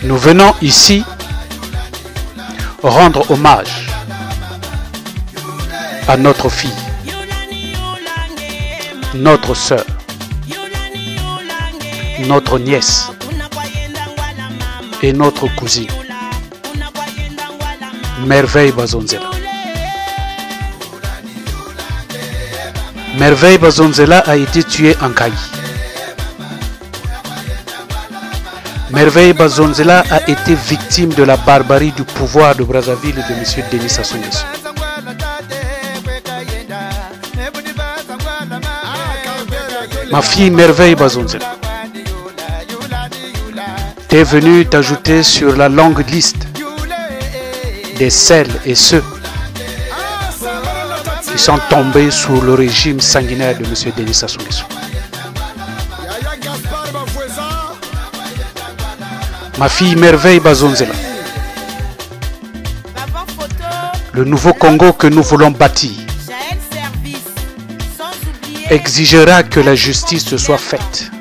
Nous venons ici rendre hommage à notre fille, notre sœur, notre nièce et notre cousine, Merveille Bazonzela. Merveille Bazonzela a été tuée en Kayi. Merveille Bazonzela a été victime de la barbarie du pouvoir de Brazzaville de M. Denis Sassou Nguesso. Ma fille Merveille Bazonzela est venue t'ajouter sur la longue liste des celles et ceux qui sont tombés sous le régime sanguinaire de M. Denis Sassou Nguesso. Ma fille Merveille Bazonzela, le nouveau Congo que nous voulons bâtir exigera que la justice soit faite.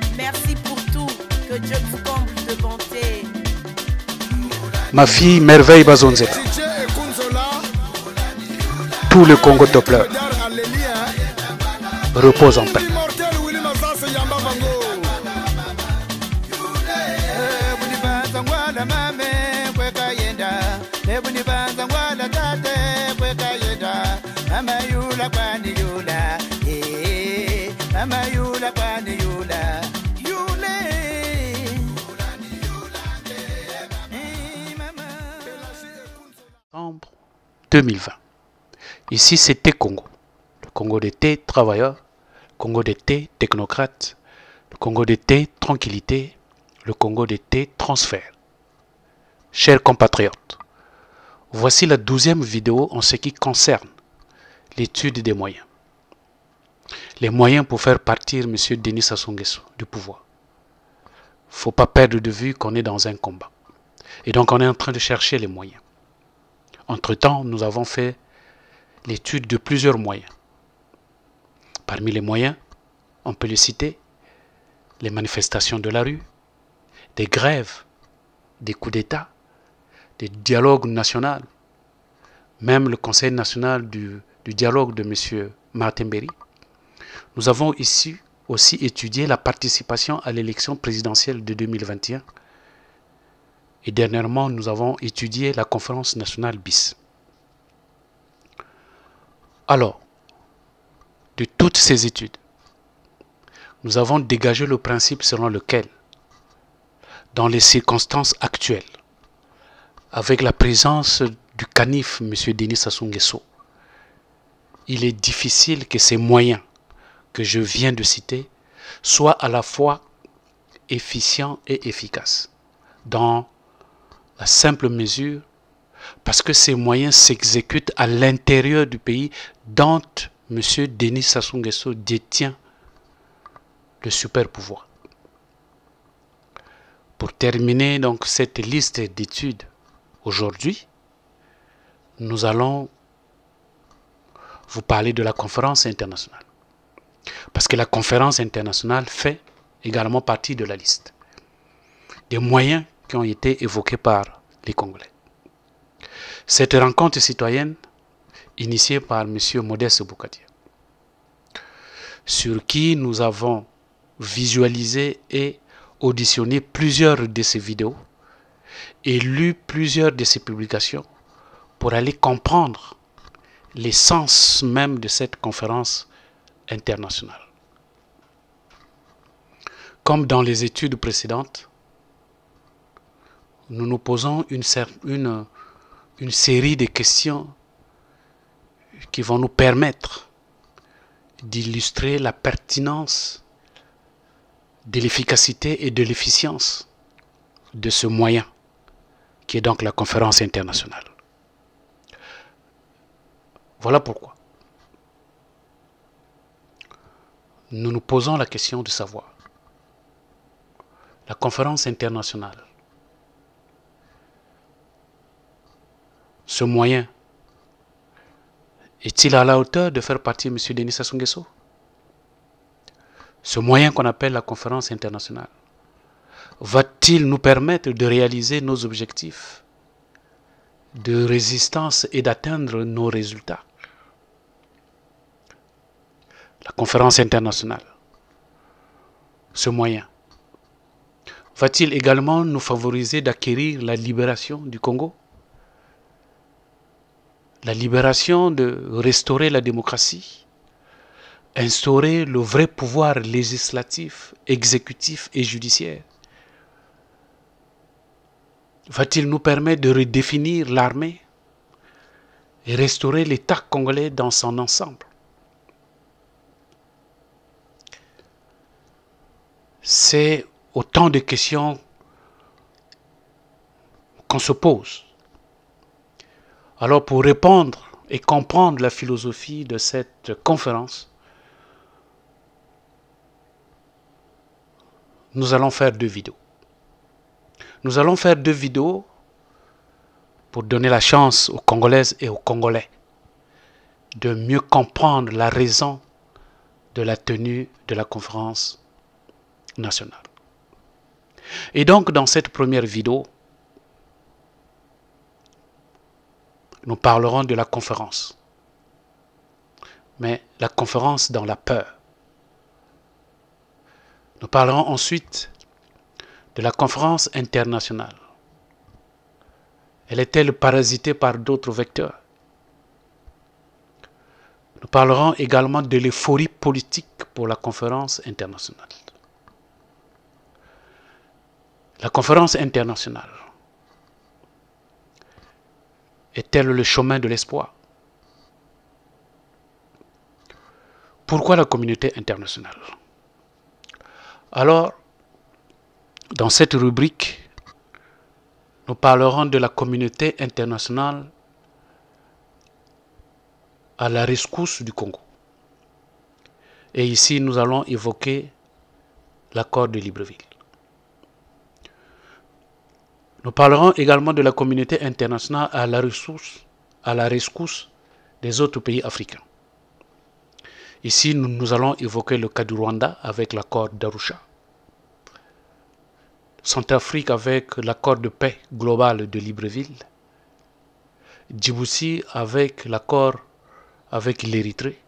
Ma fille Merveille Bazonzela, tout le Congo te pleure. Repose en paix. Décembre 2020. Ici, c'était Congo. Le Congo d'été travailleur, le Congo d'été technocrate, le Congo d'été tranquillité, le Congo d'été transfert. Chers compatriotes, voici la 12e vidéo en ce qui concerne l'étude des moyens. Les moyens pour faire partir M. Denis Sassou Nguesso du pouvoir. Il ne faut pas perdre de vue qu'on est dans un combat. Et donc on est en train de chercher les moyens. Entre-temps, nous avons fait l'étude de plusieurs moyens. Parmi les moyens, on peut les citer, les manifestations de la rue, des grèves, des coups d'État, des dialogues nationaux, même le Conseil national du dialogue de M. Martin Berry. Nous avons ici aussi étudié la participation à l'élection présidentielle de 2021. Et dernièrement, nous avons étudié la conférence nationale BIS. Alors, de toutes ces études, nous avons dégagé le principe selon lequel, dans les circonstances actuelles, avec la présence du canif M. Denis Sassou Nguesso, il est difficile que ces moyens que je viens de citer soient à la fois efficients et efficaces, dans la simple mesure parce que ces moyens s'exécutent à l'intérieur du pays dont M. Denis Sassou Nguesso détient le super pouvoir. Pour terminer donc cette liste d'études aujourd'hui, nous allons vous parler de la conférence internationale. Parce que la conférence internationale fait également partie de la liste des moyens qui ont été évoqués par les Congolais. Cette rencontre citoyenne, initiée par M. Modeste Boukadia, sur qui nous avons visualisé et auditionné plusieurs de ses vidéos et lu plusieurs de ses publications pour aller comprendre l'essence même de cette conférence internationale. Comme dans les études précédentes, nous nous posons une série de questions qui vont nous permettre d'illustrer la pertinence de l'efficacité et de l'efficience de ce moyen qui est donc la conférence internationale. Voilà pourquoi nous nous posons la question de savoir, la conférence internationale, ce moyen, est-il à la hauteur de faire partie de M. Denis Sassou Nguesso? Ce moyen qu'on appelle la conférence internationale, va-t-il nous permettre de réaliser nos objectifs de résistance et d'atteindre nos résultats? La conférence internationale, ce moyen, va-t-il également nous favoriser d'acquérir la libération du Congo? La libération de restaurer la démocratie, instaurer le vrai pouvoir législatif, exécutif et judiciaire? Va-t-il nous permettre de redéfinir l'armée et restaurer l'État congolais dans son ensemble? C'est autant de questions qu'on se pose. Alors pour répondre et comprendre la philosophie de cette conférence, nous allons faire 2 vidéos. Nous allons faire 2 vidéos pour donner la chance aux Congolaises et aux Congolais de mieux comprendre la raison de la tenue de la conférence nationale. Et donc dans cette première vidéo, nous parlerons de la conférence. Mais la conférence dans la peur. Nous parlerons ensuite de la conférence internationale. Elle est-elle parasitée par d'autres vecteurs? Nous parlerons également de l'euphorie politique pour la conférence internationale. La conférence internationale est-elle le chemin de l'espoir? Pourquoi la communauté internationale? Alors, dans cette rubrique, nous parlerons de la communauté internationale à la rescousse du Congo. Et ici, nous allons évoquer l'accord de Libreville. Nous parlerons également de la communauté internationale à la rescousse des autres pays africains. Ici, nous allons évoquer le cas du Rwanda avec l'accord d'Arusha. Centrafrique avec l'accord de paix global de Libreville. Djibouti avec l'accord avec l'Érythrée.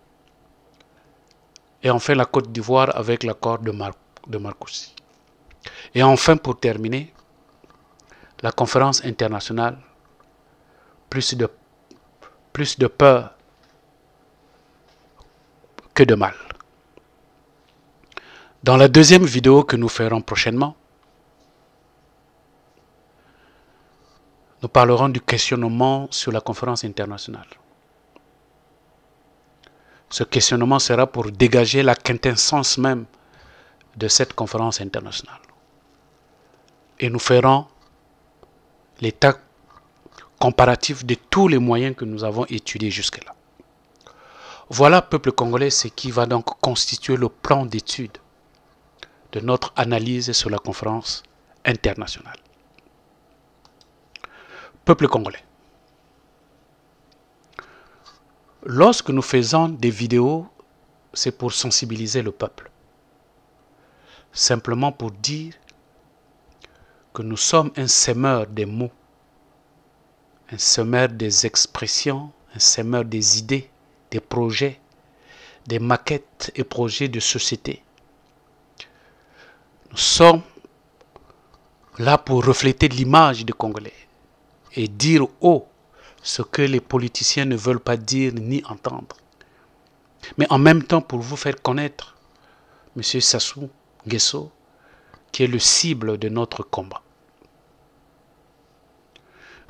Et enfin la Côte d'Ivoire avec l'accord de Marcoussis. Et enfin, pour terminer, la conférence internationale, plus de peur que de mal. Dans la deuxième vidéo que nous ferons prochainement, nous parlerons du questionnement sur la conférence internationale. Ce questionnement sera pour dégager la quintessence même de cette conférence internationale. Et nous ferons l'état comparatif de tous les moyens que nous avons étudiés jusque-là. Voilà, peuple congolais, ce qui va donc constituer le plan d'étude de notre analyse sur la conférence internationale. Peuple congolais, lorsque nous faisons des vidéos, c'est pour sensibiliser le peuple. Simplement pour dire que nous sommes un semeur des mots, un semeur des expressions, un semeur des idées, des projets, des maquettes et projets de société. Nous sommes là pour refléter l'image des Congolais et dire haut ce que les politiciens ne veulent pas dire ni entendre. Mais en même temps pour vous faire connaître M. Sassou Nguesso, qui est le cible de notre combat.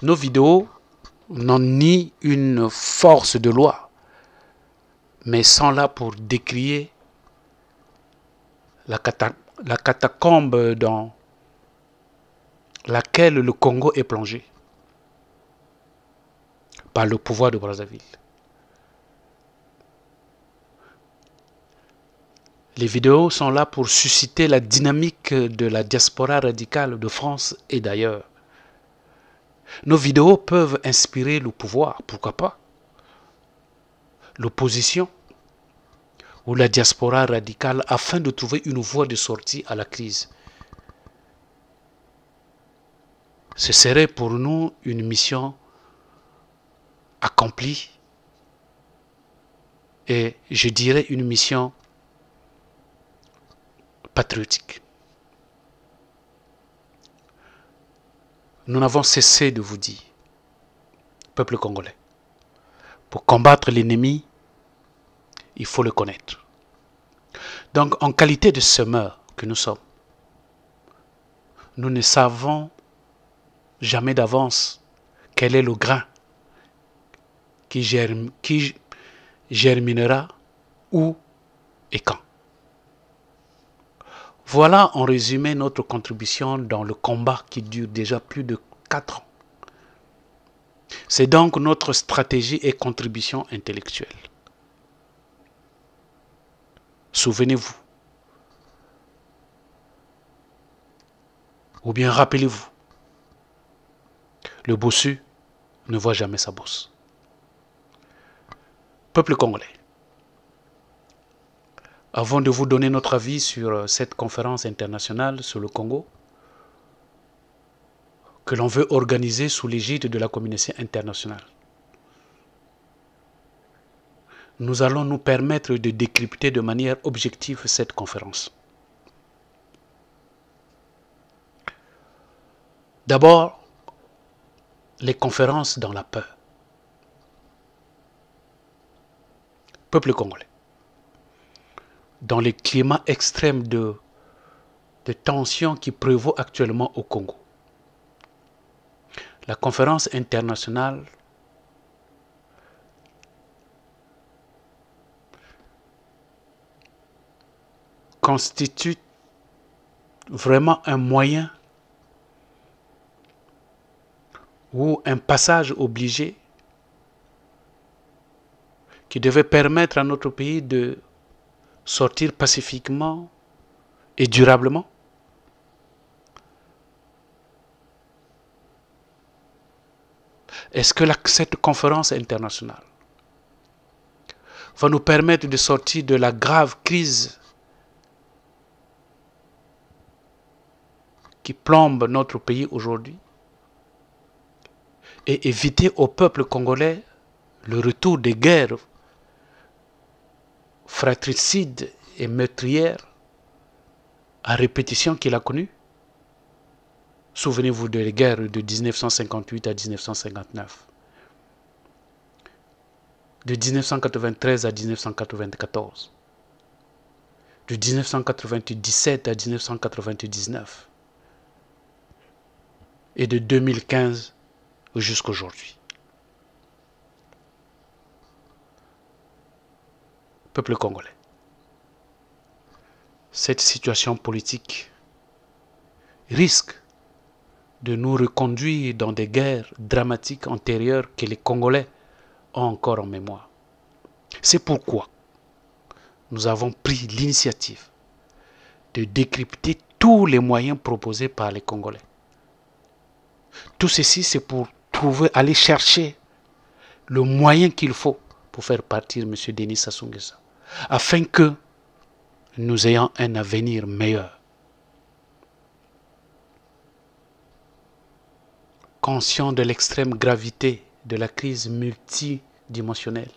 Nos vidéos n'ont ni une force de loi, mais sont là pour décrier la catacombe dans laquelle le Congo est plongé par le pouvoir de Brazzaville. Les vidéos sont là pour susciter la dynamique de la diaspora radicale de France et d'ailleurs. Nos vidéos peuvent inspirer le pouvoir, pourquoi pas, l'opposition ou la diaspora radicale afin de trouver une voie de sortie à la crise. ce serait pour nous une mission accomplie et je dirais une mission patriotique. Nous n'avons cessé de vous dire, peuple congolais, pour combattre l'ennemi, il faut le connaître. Donc, en qualité de semeurs que nous sommes, nous ne savons jamais d'avance quel est le grain qui germinera où et quand. Voilà en résumé notre contribution dans le combat qui dure déjà plus de 4 ans. C'est donc notre stratégie et contribution intellectuelle. Souvenez-vous, ou bien rappelez-vous, le bossu ne voit jamais sa bosse. Peuple congolais, avant de vous donner notre avis sur cette conférence internationale sur le Congo, que l'on veut organiser sous l'égide de la communauté internationale, nous allons nous permettre de décrypter de manière objective cette conférence. D'abord, les conférences dans la peur. Peuple congolais, dans le climat extrême de tension qui prévaut actuellement au Congo, la conférence internationale constitue vraiment un moyen ou un passage obligé qui devait permettre à notre pays de sortir pacifiquement et durablement. Est-ce que cette conférence internationale va nous permettre de sortir de la grave crise qui plombe notre pays aujourd'hui et éviter au peuple congolais le retour des guerres fratricides et meurtrières à répétition qu'il a connues? Souvenez-vous de la guerre de 1958 à 1959, de 1993 à 1994, de 1997 à 1999 et de 2015 jusqu'à aujourd'hui. Peuple congolais, cette situation politique risque de nous reconduire dans des guerres dramatiques antérieures que les Congolais ont encore en mémoire. C'est pourquoi nous avons pris l'initiative de décrypter tous les moyens proposés par les Congolais. Tout ceci, c'est pour aller chercher le moyen qu'il faut pour faire partir M. Denis Sassou Nguesso, afin que nous ayons un avenir meilleur. Conscient de l'extrême gravité de la crise multidimensionnelle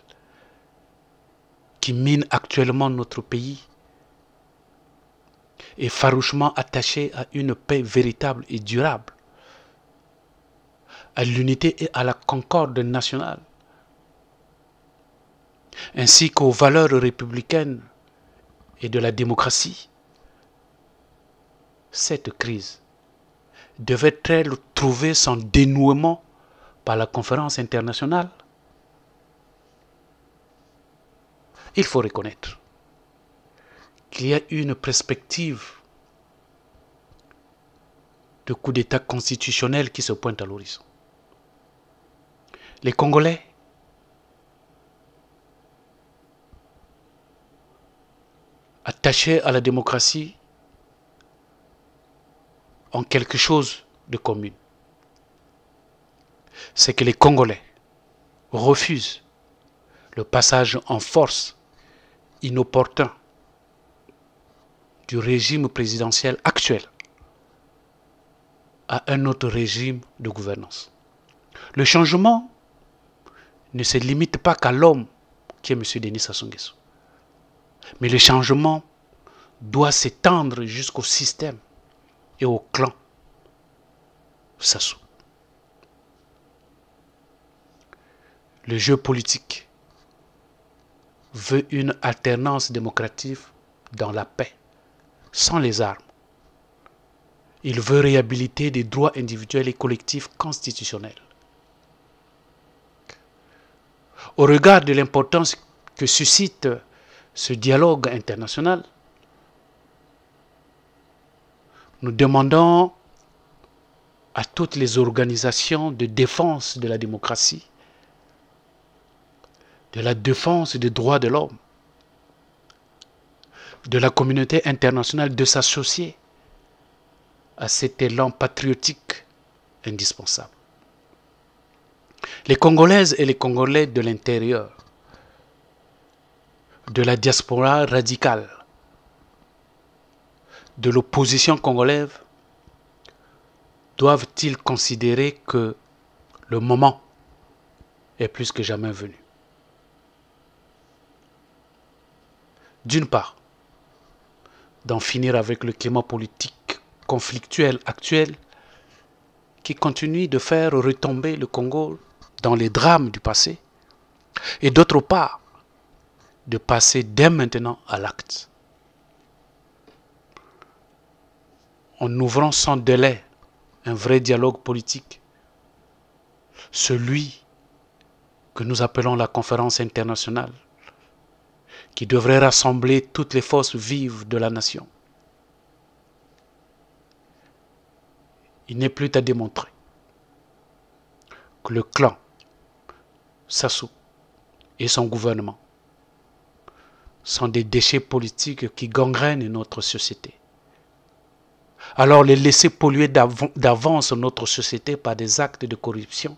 qui mine actuellement notre pays et farouchement attaché à une paix véritable et durable, à l'unité et à la concorde nationale, ainsi qu'aux valeurs républicaines et de la démocratie, cette crise devait-elle trouver son dénouement par la conférence internationale? Il faut reconnaître qu'il y a une perspective de coup d'État constitutionnel qui se pointe à l'horizon. Les Congolais attachés à la démocratie ont quelque chose de commun. C'est que les Congolais refusent le passage en force inopportun du régime présidentiel actuel à un autre régime de gouvernance. Le changement ne se limite pas qu'à l'homme qui est M. Denis Sassou Nguesso. Mais le changement doit s'étendre jusqu'au système et au clan Sassou. Le jeu politique veut une alternance démocratique dans la paix, sans les armes. Il veut réhabiliter des droits individuels et collectifs constitutionnels. Au regard de l'importance que suscite ce dialogue international, nous demandons à toutes les organisations de défense de la démocratie, de la défense des droits de l'homme, de la communauté internationale de s'associer à cet élan patriotique indispensable. Les Congolaises et les Congolais de l'intérieur, de la diaspora radicale, de l'opposition congolaise, doivent-ils considérer que le moment est plus que jamais venu? D'une part, d'en finir avec le climat politique conflictuel actuel qui continue de faire retomber le Congo dans les drames du passé, et d'autre part, de passer dès maintenant à l'acte. En ouvrant sans délai un vrai dialogue politique, celui que nous appelons la conférence internationale, qui devrait rassembler toutes les forces vives de la nation. Il n'est plus à démontrer que le clan Sassou et son gouvernement sont des déchets politiques qui gangrènent notre société. Alors les laisser polluer d'avance notre société par des actes de corruption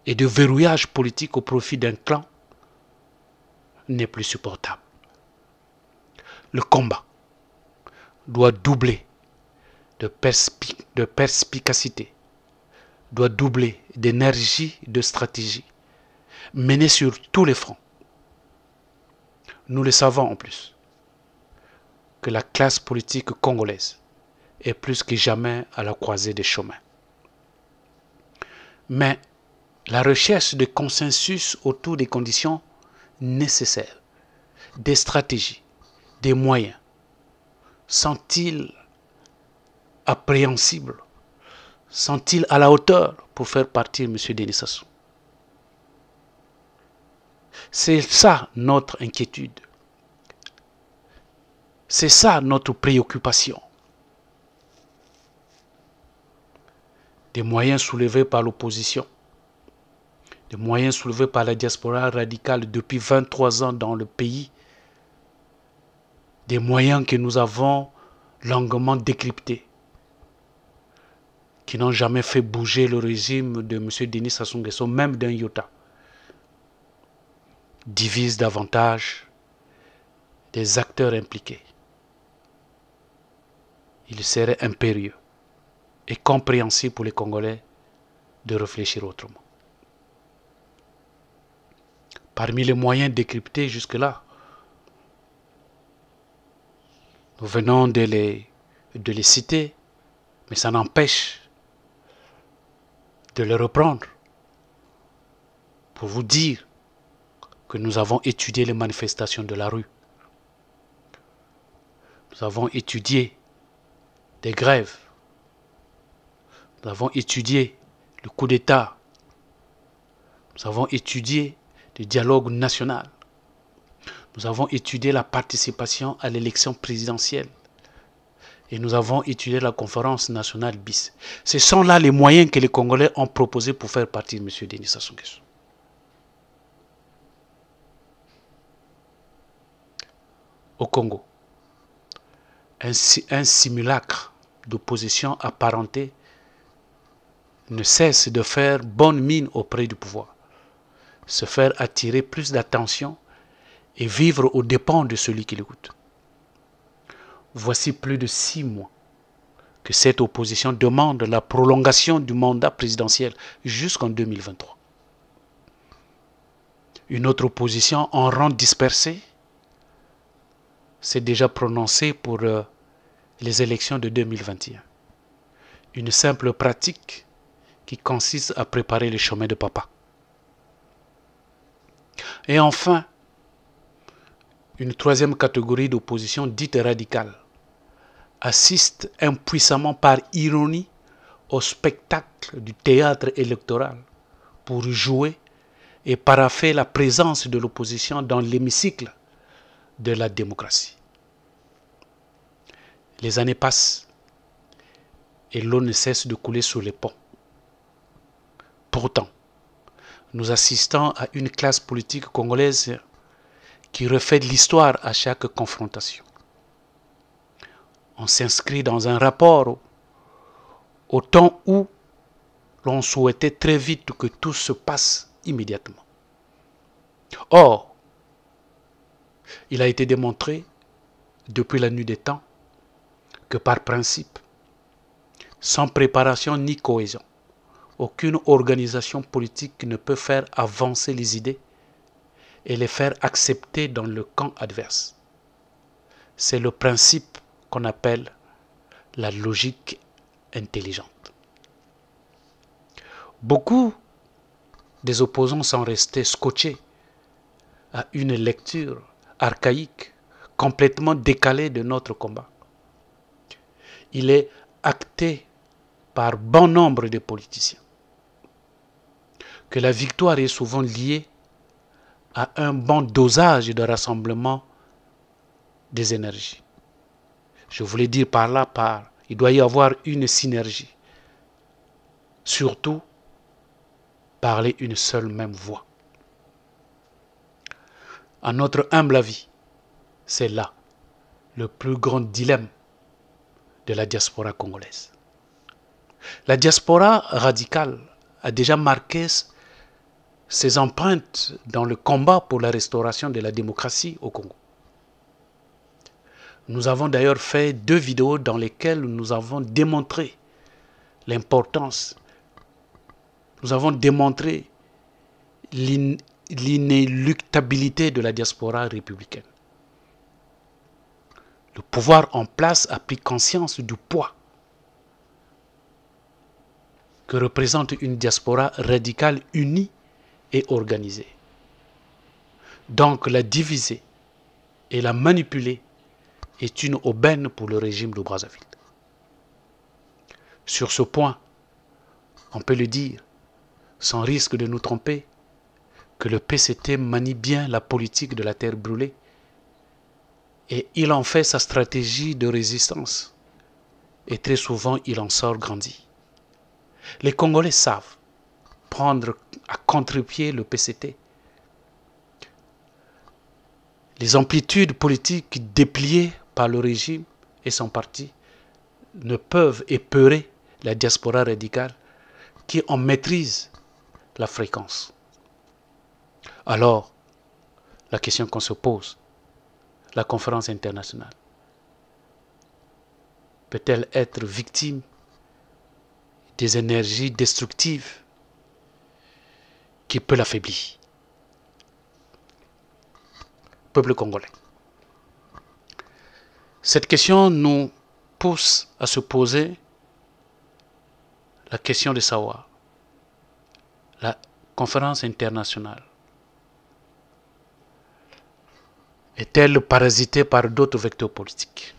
et de verrouillage politique au profit d'un clan n'est plus supportable. Le combat doit doubler de perspicacité, doit doubler d'énergie, de stratégie, menée sur tous les fronts. Nous le savons en plus, que la classe politique congolaise est plus que jamais à la croisée des chemins. Mais la recherche de consensus autour des conditions nécessaires, des stratégies, des moyens, sont-ils appréhensibles, sont-ils à la hauteur pour faire partir M. Denis Sassou? C'est ça notre inquiétude. C'est ça notre préoccupation. Des moyens soulevés par l'opposition, des moyens soulevés par la diaspora radicale depuis 23 ans dans le pays, des moyens que nous avons longuement décryptés, qui n'ont jamais fait bouger le régime de M. Denis Sassou Nguesso, même d'un iota, divisent davantage des acteurs impliqués. Il serait impérieux et compréhensible pour les Congolais de réfléchir autrement. Parmi les moyens décryptés jusque-là, nous venons de les citer, mais ça n'empêche de les reprendre pour vous dire que nous avons étudié les manifestations de la rue. Nous avons étudié des grèves. Nous avons étudié le coup d'État. Nous avons étudié le dialogue national. Nous avons étudié la participation à l'élection présidentielle. Et nous avons étudié la conférence nationale BIS. Ce sont là les moyens que les Congolais ont proposés pour faire partir M. Denis Sassou Nguesso. Au Congo, un simulacre d'opposition apparentée ne cesse de faire bonne mine auprès du pouvoir, se faire attirer plus d'attention et vivre aux dépens de celui qui l'écoute. Voici plus de 6 mois que cette opposition demande la prolongation du mandat présidentiel jusqu'en 2023. Une autre opposition en rang dispersé s'est déjà prononcée pour les élections de 2021. Une simple pratique qui consiste à préparer le chemin de papa. Et enfin, une troisième catégorie d'opposition dite radicale assiste impuissamment par ironie au spectacle du théâtre électoral pour jouer et paraffer la présence de l'opposition dans l'hémicycle de la démocratie. Les années passent et l'eau ne cesse de couler sous les ponts. Pourtant, nous assistons à une classe politique congolaise qui refait l'histoire à chaque confrontation. On s'inscrit dans un rapport au temps où l'on souhaitait très vite que tout se passe immédiatement. Or, il a été démontré depuis la nuit des temps que par principe, sans préparation ni cohésion, aucune organisation politique ne peut faire avancer les idées et les faire accepter dans le camp adverse. C'est le principe qu'on appelle la logique intelligente. Beaucoup des opposants sont restés scotchés à une lecture archaïque, complètement décalée de notre combat. Il est acté par bon nombre de politiciens que la victoire est souvent liée à un bon dosage de rassemblement des énergies. Je voulais dire par là, il doit y avoir une synergie. Surtout, parler une seule même voix. À notre humble avis, c'est là le plus grand dilemme de la diaspora congolaise. La diaspora radicale a déjà marqué ses empreintes dans le combat pour la restauration de la démocratie au Congo. Nous avons d'ailleurs fait 2 vidéos dans lesquelles nous avons démontré l'importance, nous avons démontré l'inéluctabilité de la diaspora républicaine. Le pouvoir en place a pris conscience du poids que représente une diaspora radicale unie et organisée. Donc la diviser et la manipuler est une aubaine pour le régime de Brazzaville. Sur ce point, on peut le dire, sans risque de nous tromper, que le PCT manie bien la politique de la terre brûlée et il en fait sa stratégie de résistance. Et très souvent, il en sort grandi. Les Congolais savent prendre à contre-pied le PCT. Les amplitudes politiques dépliées par le régime et son parti ne peuvent épeurer la diaspora radicale qui en maîtrise la fréquence. Alors, la question qu'on se pose, la conférence internationale peut-elle être victime des énergies destructives qui peut l'affaiblir? Peuple congolais. Cette question nous pousse à se poser la question de savoir, la conférence internationale est-elle parasitée par d'autres vecteurs politiques?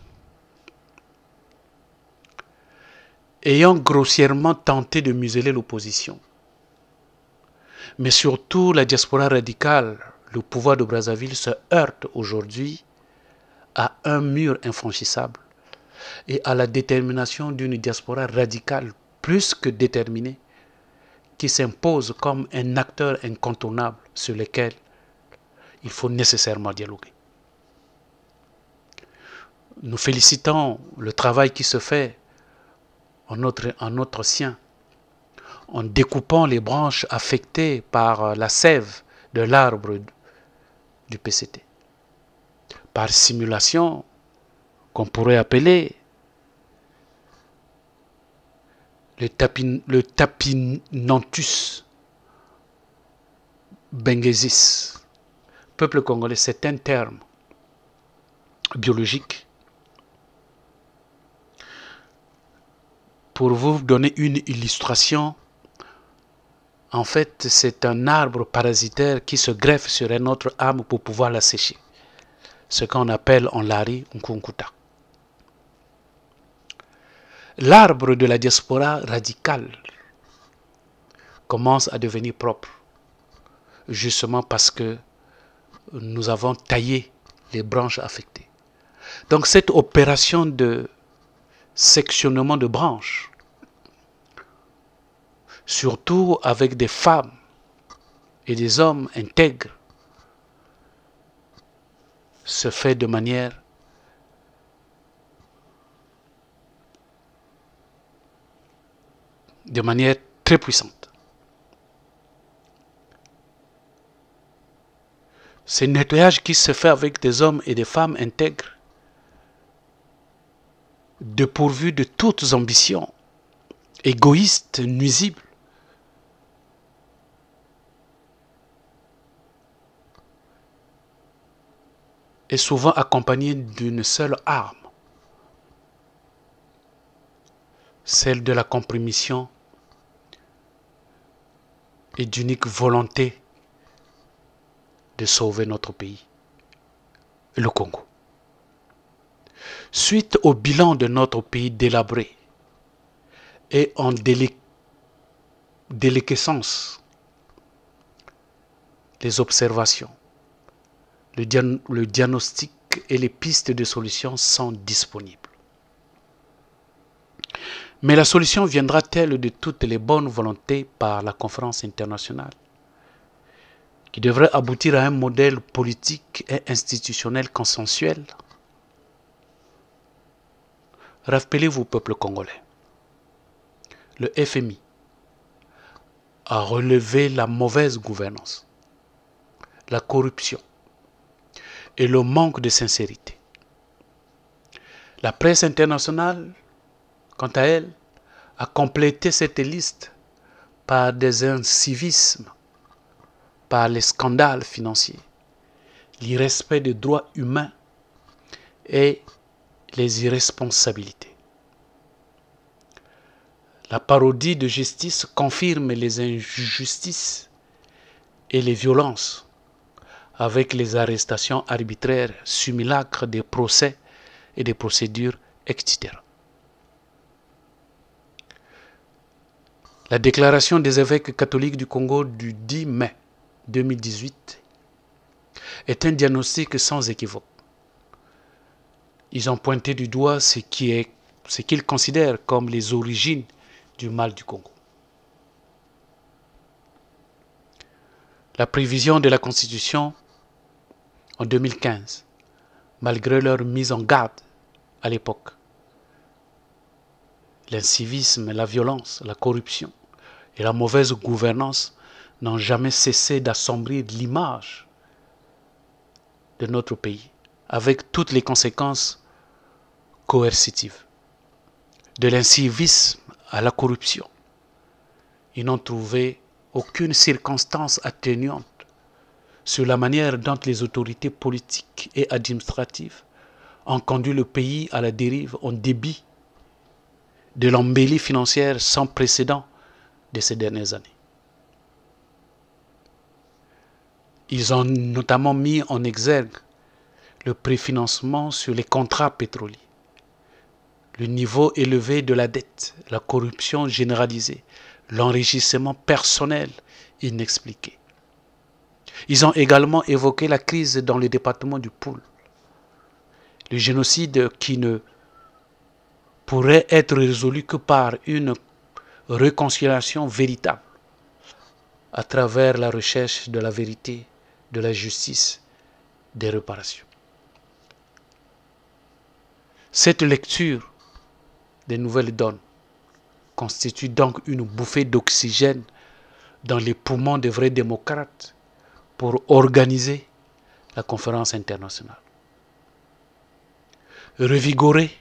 Ayant grossièrement tenté de museler l'opposition, mais surtout la diaspora radicale, le pouvoir de Brazzaville se heurte aujourd'hui à un mur infranchissable et à la détermination d'une diaspora radicale plus que déterminée qui s'impose comme un acteur incontournable sur lequel il faut nécessairement dialoguer. Nous félicitons le travail qui se fait en notre sien, en découpant les branches affectées par la sève de l'arbre du PCT. Par simulation, qu'on pourrait appeler, le Tapinanthus benguesis. Peuple congolais, c'est un terme biologique. Pour vous donner une illustration, en fait, c'est un arbre parasitaire qui se greffe sur un autre arbre pour pouvoir la sécher. Ce qu'on appelle en lari nkunkuta. L'arbre de la diaspora radicale commence à devenir propre, justement parce que nous avons taillé les branches affectées. Donc cette opération de sectionnement de branches, surtout avec des femmes et des hommes intègres, se fait de manière très puissante. Ce nettoyage qui se fait avec des hommes et des femmes intègres, dépourvus de toutes ambitions égoïstes, nuisibles, est souvent accompagné d'une seule arme, celle de la compromission et d'unique volonté de sauver notre pays, le Congo. Suite au bilan de notre pays délabré et en déliquescence, les observations, le diagnostic et les pistes de solutions sont disponibles. Mais la solution viendra-t-elle de toutes les bonnes volontés par la conférence internationale, qui devrait aboutir à un modèle politique et institutionnel consensuel? Rappelez-vous, peuple congolais, le FMI a relevé la mauvaise gouvernance, la corruption et le manque de sincérité. La presse internationale, quant à elle, a complété cette liste par des incivismes, par les scandales financiers, l'irrespect des droits humains et les irresponsabilités. La parodie de justice confirme les injustices et les violences avec les arrestations arbitraires, simulacres des procès et des procédures, etc. La déclaration des évêques catholiques du Congo du 10 mai 2018 est un diagnostic sans équivoque. Ils ont pointé du doigt ce qu'ils considèrent comme les origines du mal du Congo. La prévision de la Constitution en 2015, malgré leur mise en garde à l'époque, l'incivisme, la violence, la corruption et la mauvaise gouvernance n'ont jamais cessé d'assombrir l'image de notre pays, avec toutes les conséquences coercitives. De l'incivisme à la corruption, ils n'ont trouvé aucune circonstance atténuante sur la manière dont les autorités politiques et administratives ont conduit le pays à la dérive en débit de l'embellie financière sans précédent de ces dernières années. Ils ont notamment mis en exergue le préfinancement sur les contrats pétroliers, le niveau élevé de la dette, la corruption généralisée, l'enrichissement personnel inexpliqué. Ils ont également évoqué la crise dans le département du Poul, le génocide qui ne pourrait être résolu que par une réconciliation véritable à travers la recherche de la vérité, de la justice, des réparations. Cette lecture des nouvelles donnes constitue donc une bouffée d'oxygène dans les poumons des vrais démocrates pour organiser la conférence internationale. Revigorer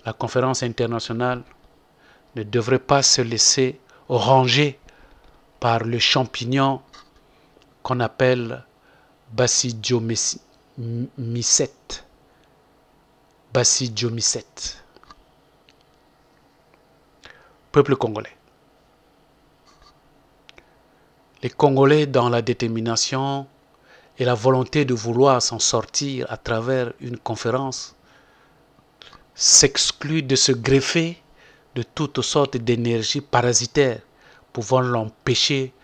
la conférence internationale ne devrait pas se laisser ranger par le champignon qu'on appelle Basidiomycète. Basidiomycète. Peuple congolais. Les Congolais, dans la détermination et la volonté de vouloir s'en sortir à travers une conférence, s'excluent de se greffer de toutes sortes d'énergies parasitaires pouvant l'empêcher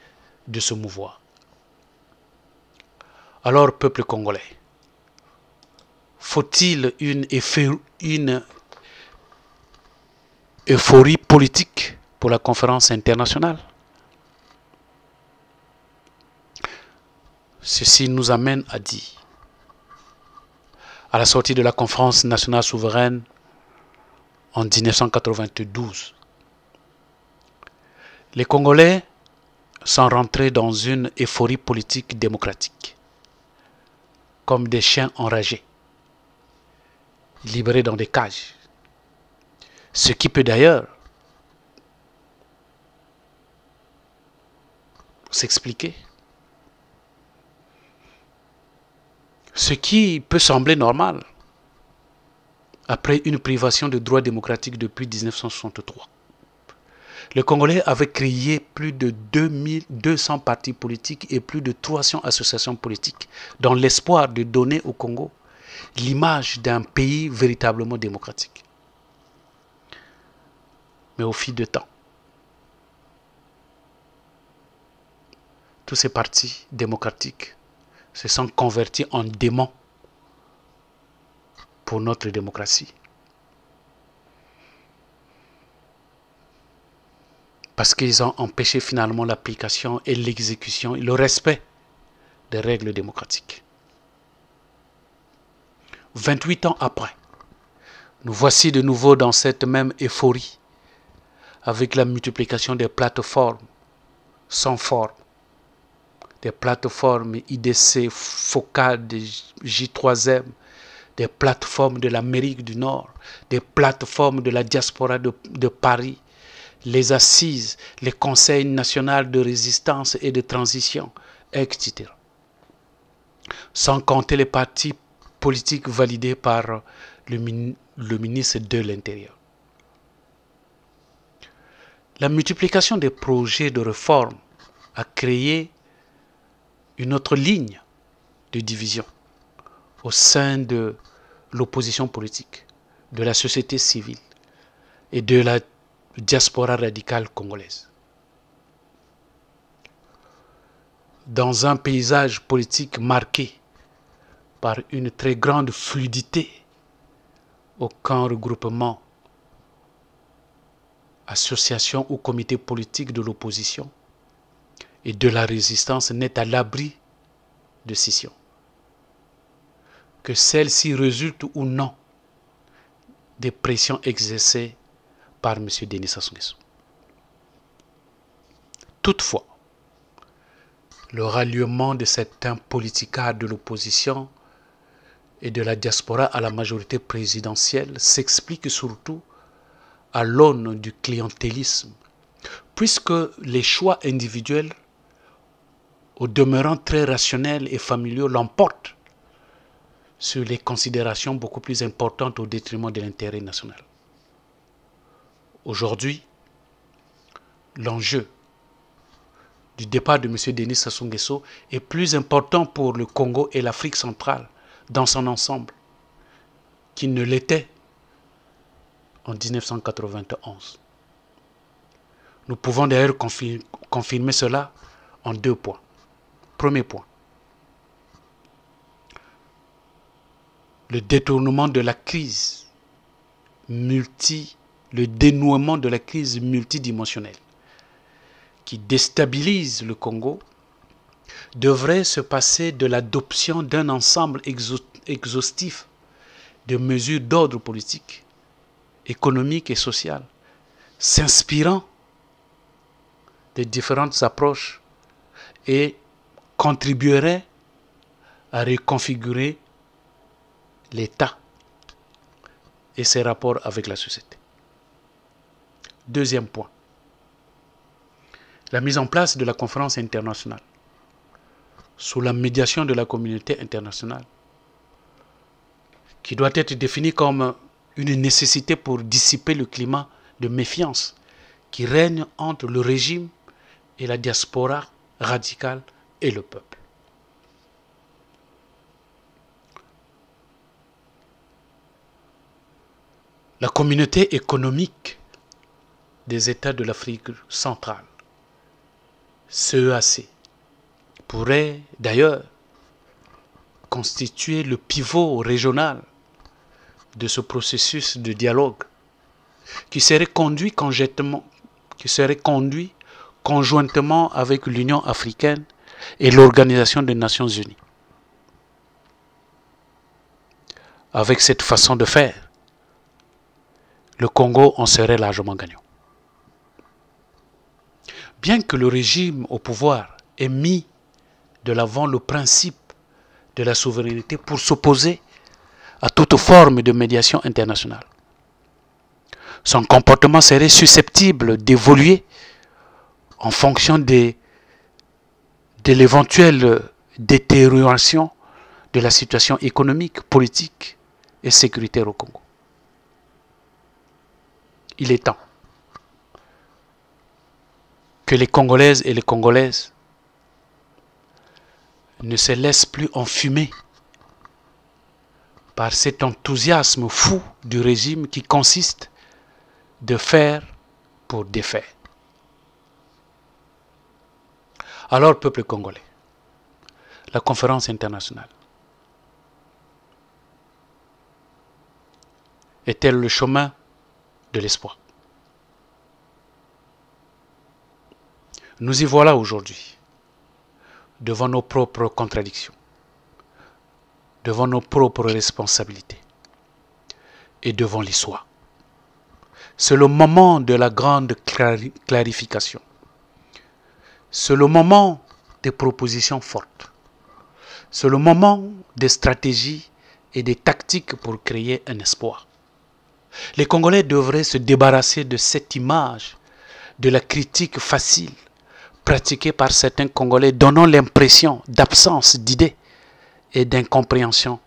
de se mouvoir. Alors, peuple congolais, faut-il une euphorie politique pour la conférence internationale? Ceci nous amène à dire, à la sortie de la conférence nationale souveraine en 1992, les Congolais sont rentrés dans une euphorie politique démocratique, comme des chiens enragés, libérés dans des cages. Ce qui peut d'ailleurs s'expliquer. Ce qui peut sembler normal après une privation de droits démocratiques depuis 1963. Les Congolais avaient créé plus de 2200 partis politiques et plus de 300 associations politiques dans l'espoir de donner au Congo l'image d'un pays véritablement démocratique. Mais au fil du temps, tous ces partis démocratiques se sont convertis en démons pour notre démocratie. Parce qu'ils ont empêché finalement l'application et l'exécution et le respect des règles démocratiques. 28 ans après, nous voici de nouveau dans cette même euphorie, avec la multiplication des plateformes sans forme, des plateformes IDC, FOCAD, J3M, des plateformes de l'Amérique du Nord, des plateformes de la diaspora de Paris, les assises, les conseils nationaux de résistance et de transition, etc. Sans compter les partis politiques validés par le ministre de l'Intérieur. La multiplication des projets de réforme a créé une autre ligne de division au sein de l'opposition politique, de la société civile et de la diaspora radicale congolaise. Dans un paysage politique marqué par une très grande fluidité, aucun regroupement, association ou comité politique de l'opposition et de la résistance n'est à l'abri de scission. Que celle-ci résulte ou non des pressions exercées par M. Denis Sassou Nguesso. Toutefois, le ralliement de certains politicards de l'opposition et de la diaspora à la majorité présidentielle s'explique surtout à l'aune du clientélisme, puisque les choix individuels, au demeurant très rationnels et familiaux, l'emportent sur les considérations beaucoup plus importantes au détriment de l'intérêt national. Aujourd'hui, l'enjeu du départ de M. Denis Sassou Nguesso est plus important pour le Congo et l'Afrique centrale dans son ensemble qu'il ne l'était en 1991. Nous pouvons d'ailleurs confirmer cela en 2 points. Premier point, le détournement de la crise le dénouement de la crise multidimensionnelle qui déstabilise le Congo devrait se passer de l'adoption d'un ensemble exhaustif de mesures d'ordre politique, économique et social, s'inspirant des différentes approches et contribuerait à reconfigurer l'État et ses rapports avec la société. Deuxième point, la mise en place de la conférence internationale sous la médiation de la communauté internationale, qui doit être définie comme une nécessité pour dissiper le climat de méfiance qui règne entre le régime et la diaspora radicale et le peuple. La communauté économique des États de l'Afrique centrale, CEAC, pourrait d'ailleurs constituer le pivot régional de ce processus de dialogue qui serait conduit conjointement avec l'Union africaine et l'Organisation des Nations Unies. Avec cette façon de faire, le Congo en serait largement gagnant. Bien que le régime au pouvoir ait mis de l'avant le principe de la souveraineté pour s'opposer à toute forme de médiation internationale, son comportement serait susceptible d'évoluer en fonction de l'éventuelle détérioration de la situation économique, politique et sécuritaire au Congo. Il est temps que les Congolaises et les Congolaises ne se laissent plus enfumer par cet enthousiasme fou du régime qui consiste de faire pour défaire. Alors, peuple congolais, la conférence internationale est-elle le chemin de l'espoir? Nous y voilà aujourd'hui, devant nos propres contradictions, devant nos propres responsabilités et devant l'histoire. C'est le moment de la grande clarification. C'est le moment des propositions fortes. C'est le moment des stratégies et des tactiques pour créer un espoir. Les Congolais devraient se débarrasser de cette image de la critique facile pratiquée par certains Congolais, donnant l'impression d'absence d'idées et d'incompréhension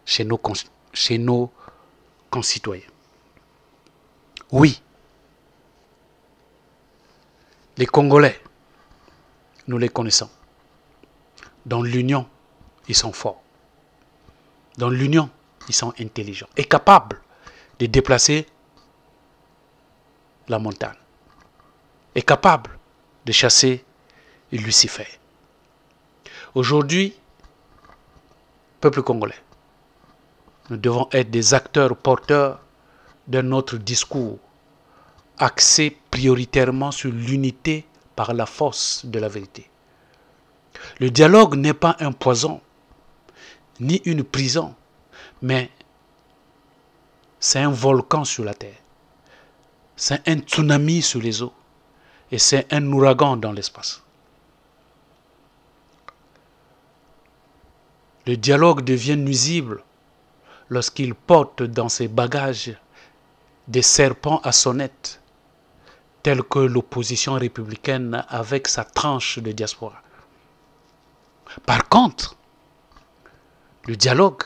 chez nos concitoyens. Oui, les Congolais, nous les connaissons. Dans l'union, ils sont forts. Dans l'union, ils sont intelligents et capables de déplacer la montagne. Et capables de chasser Lucifer. Aujourd'hui, peuple congolais, nous devons être des acteurs porteurs d'un autre discours axé prioritairement sur l'unité par la force de la vérité. Le dialogue n'est pas un poison, ni une prison, mais c'est un volcan sur la terre. C'est un tsunami sur les eaux. Et c'est un ouragan dans l'espace. Le dialogue devient nuisible lorsqu'il porte dans ses bagages des serpents à sonnette, tels que l'opposition républicaine avec sa tranche de diaspora. Par contre, le dialogue,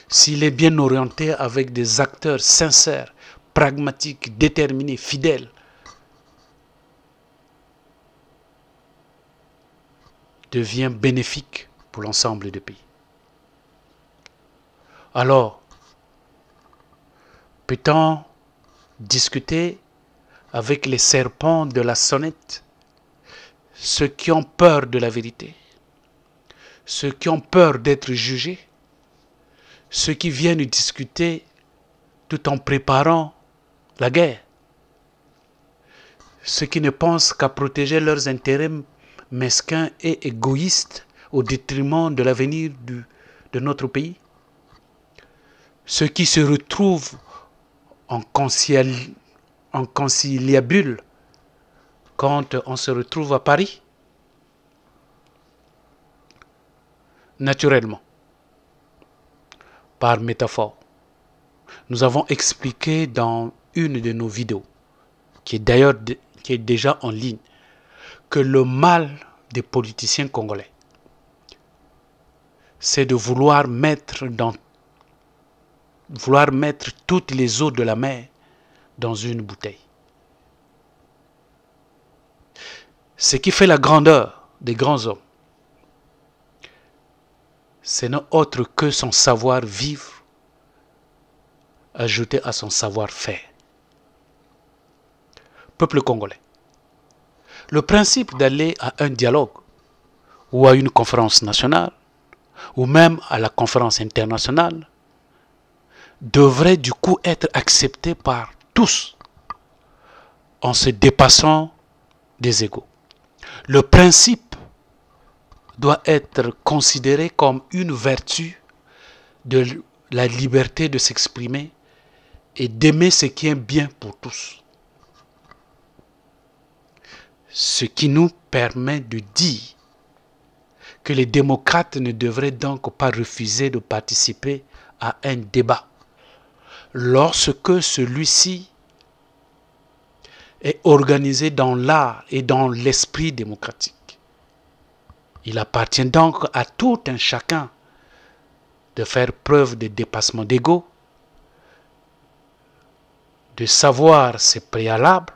s'il est bien orienté avec des acteurs sincères, pragmatiques, déterminés, fidèles, devient bénéfique pour l'ensemble du pays. Alors, peut-on discuter avec les serpents de la sonnette, ceux qui ont peur de la vérité, ceux qui ont peur d'être jugés, ceux qui viennent discuter tout en préparant la guerre, ceux qui ne pensent qu'à protéger leurs intérêts mesquins et égoïstes au détriment de l'avenir de notre pays, ceux qui se retrouvent en conciliabule quand on se retrouve à Paris. Naturellement, par métaphore, Nous avons expliqué dans une de nos vidéos, qui est déjà en ligne, que le mal des politiciens congolais, c'est de vouloir mettre toutes les eaux de la mer dans une bouteille. Ce qui fait la grandeur des grands hommes, ce n'est autre que son savoir-vivre ajouté à son savoir-faire. Peuple congolais, le principe d'aller à un dialogue ou à une conférence nationale ou même à la conférence internationale devrait du coup être accepté par tous en se dépassant des égos. Le principe doit être considéré comme une vertu de la liberté de s'exprimer et d'aimer ce qui est bien pour tous. Ce qui nous permet de dire que les démocrates ne devraient donc pas refuser de participer à un débat lorsque celui-ci est organisé dans l'art et dans l'esprit démocratique. Il appartient donc à tout un chacun de faire preuve de dépassement d'ego, de savoir ses préalables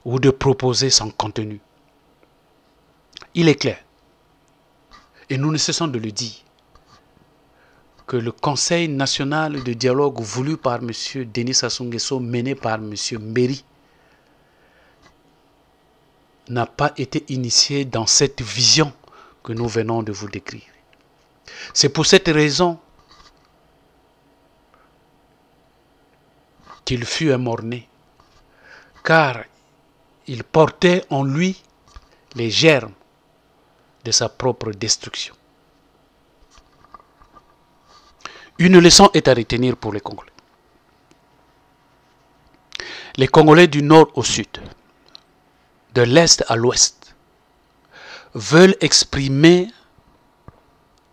ou de proposer son contenu. Il est clair, et nous ne cessons de le dire, que le Conseil national de dialogue voulu par M. Denis Sassou Nguesso, mené par M. Mbéri, n'a pas été initié dans cette vision que nous venons de vous décrire. C'est pour cette raison qu'il fut un mort-né, car il portait en lui les germes de sa propre destruction. Une leçon est à retenir pour les Congolais. Les Congolais du nord au sud, de l'est à l'ouest, veulent exprimer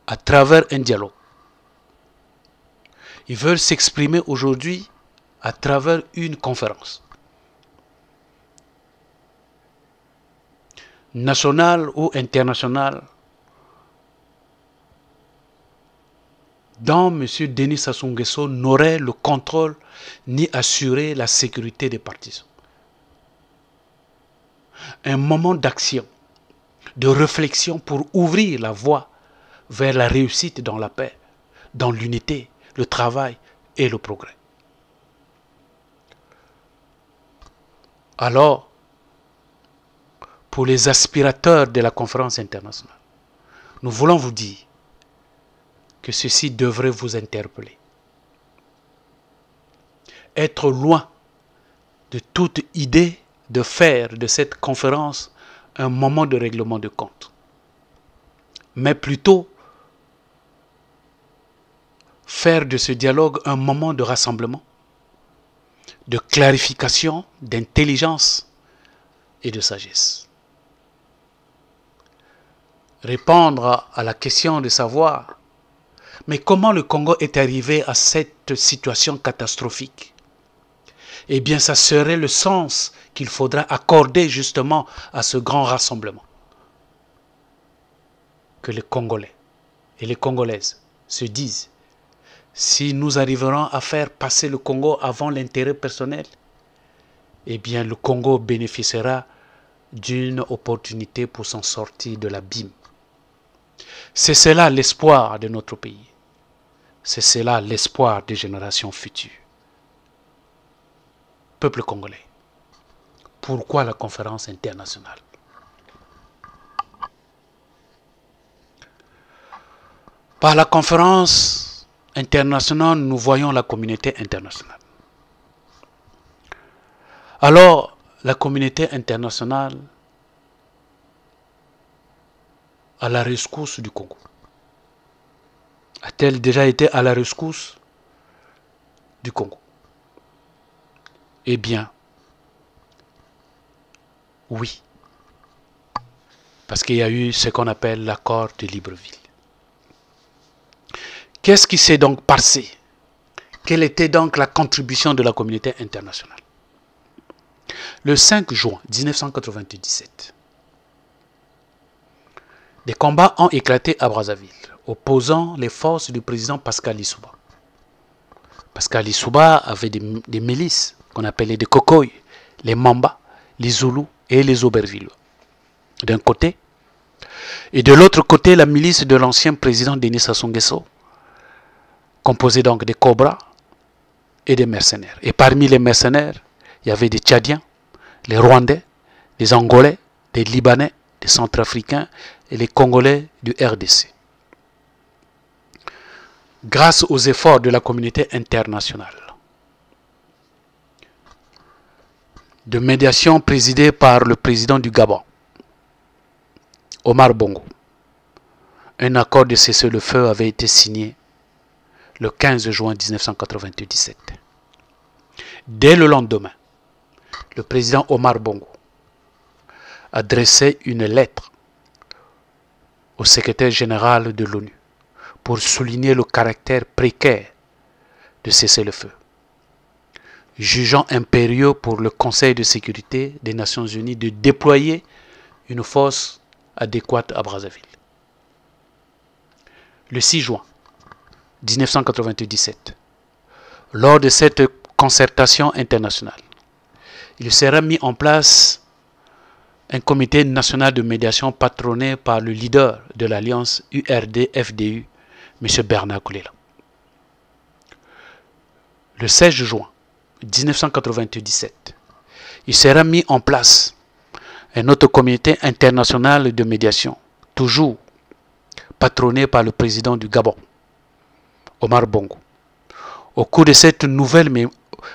à travers un dialogue. Ils veulent s'exprimer aujourd'hui à travers une conférence nationale ou internationale dont M. Denis Sassou Nguesso n'aurait le contrôle ni assurer la sécurité des partisans. Un moment d'action, de réflexion pour ouvrir la voie vers la réussite dans la paix, dans l'unité, le travail et le progrès. Alors, pour les aspirateurs de la conférence internationale, nous voulons vous dire que ceci devrait vous interpeller. Être loin de toute idée de faire de cette conférence un moment de règlement de compte, mais plutôt faire de ce dialogue un moment de rassemblement, de clarification, d'intelligence et de sagesse. Répondre à la question de savoir, mais comment le Congo est arrivé à cette situation catastrophique? Eh bien, ça serait le sens qu'il faudra accorder justement à ce grand rassemblement. Que les Congolais et les Congolaises se disent, si nous arriverons à faire passer le Congo avant l'intérêt personnel, eh bien le Congo bénéficiera d'une opportunité pour s'en sortir de l'abîme. C'est cela l'espoir de notre pays. C'est cela l'espoir des générations futures. Peuple congolais, pourquoi la conférence internationale? Par la conférence internationale, nous voyons la communauté internationale. Alors, la communauté internationale à la rescousse du Congo. A-t-elle déjà été à la rescousse du Congo? Eh bien, oui. Parce qu'il y a eu ce qu'on appelle l'accord de Libreville. Qu'est-ce qui s'est donc passé? Quelle était donc la contribution de la communauté internationale? Le 5 juin 1997, des combats ont éclaté à Brazzaville, opposant les forces du président Pascal Lissouba. Pascal Lissouba avait des milices qu'on appelait des Kokoy, les Mamba, les Zoulous et les Aubervillois, d'un côté. Et de l'autre côté, la milice de l'ancien président Denis Sassou Nguesso, composée donc des Cobras et des mercenaires. Et parmi les mercenaires, il y avait des Tchadiens, les Rwandais, les Angolais, des Libanais, des Centrafricains et les Congolais du RDC. Grâce aux efforts de la communauté internationale, de médiation présidée par le président du Gabon, Omar Bongo, un accord de cessez-le-feu avait été signé le 15 juin 1997. Dès le lendemain, le président Omar Bongo adressait une lettre au secrétaire général de l'ONU pour souligner le caractère précaire de cessez-le-feu, jugeant impérieux pour le Conseil de sécurité des Nations Unies de déployer une force adéquate à Brazzaville. Le 6 juin 1997, lors de cette concertation internationale, il sera mis en place un comité national de médiation patronné par le leader de l'alliance URD-FDU, M. Bernard Koulela. Le 16 juin 1997, il sera mis en place un autre comité international de médiation, toujours patronné par le président du Gabon, Omar Bongo. Au cours de cette nouvelle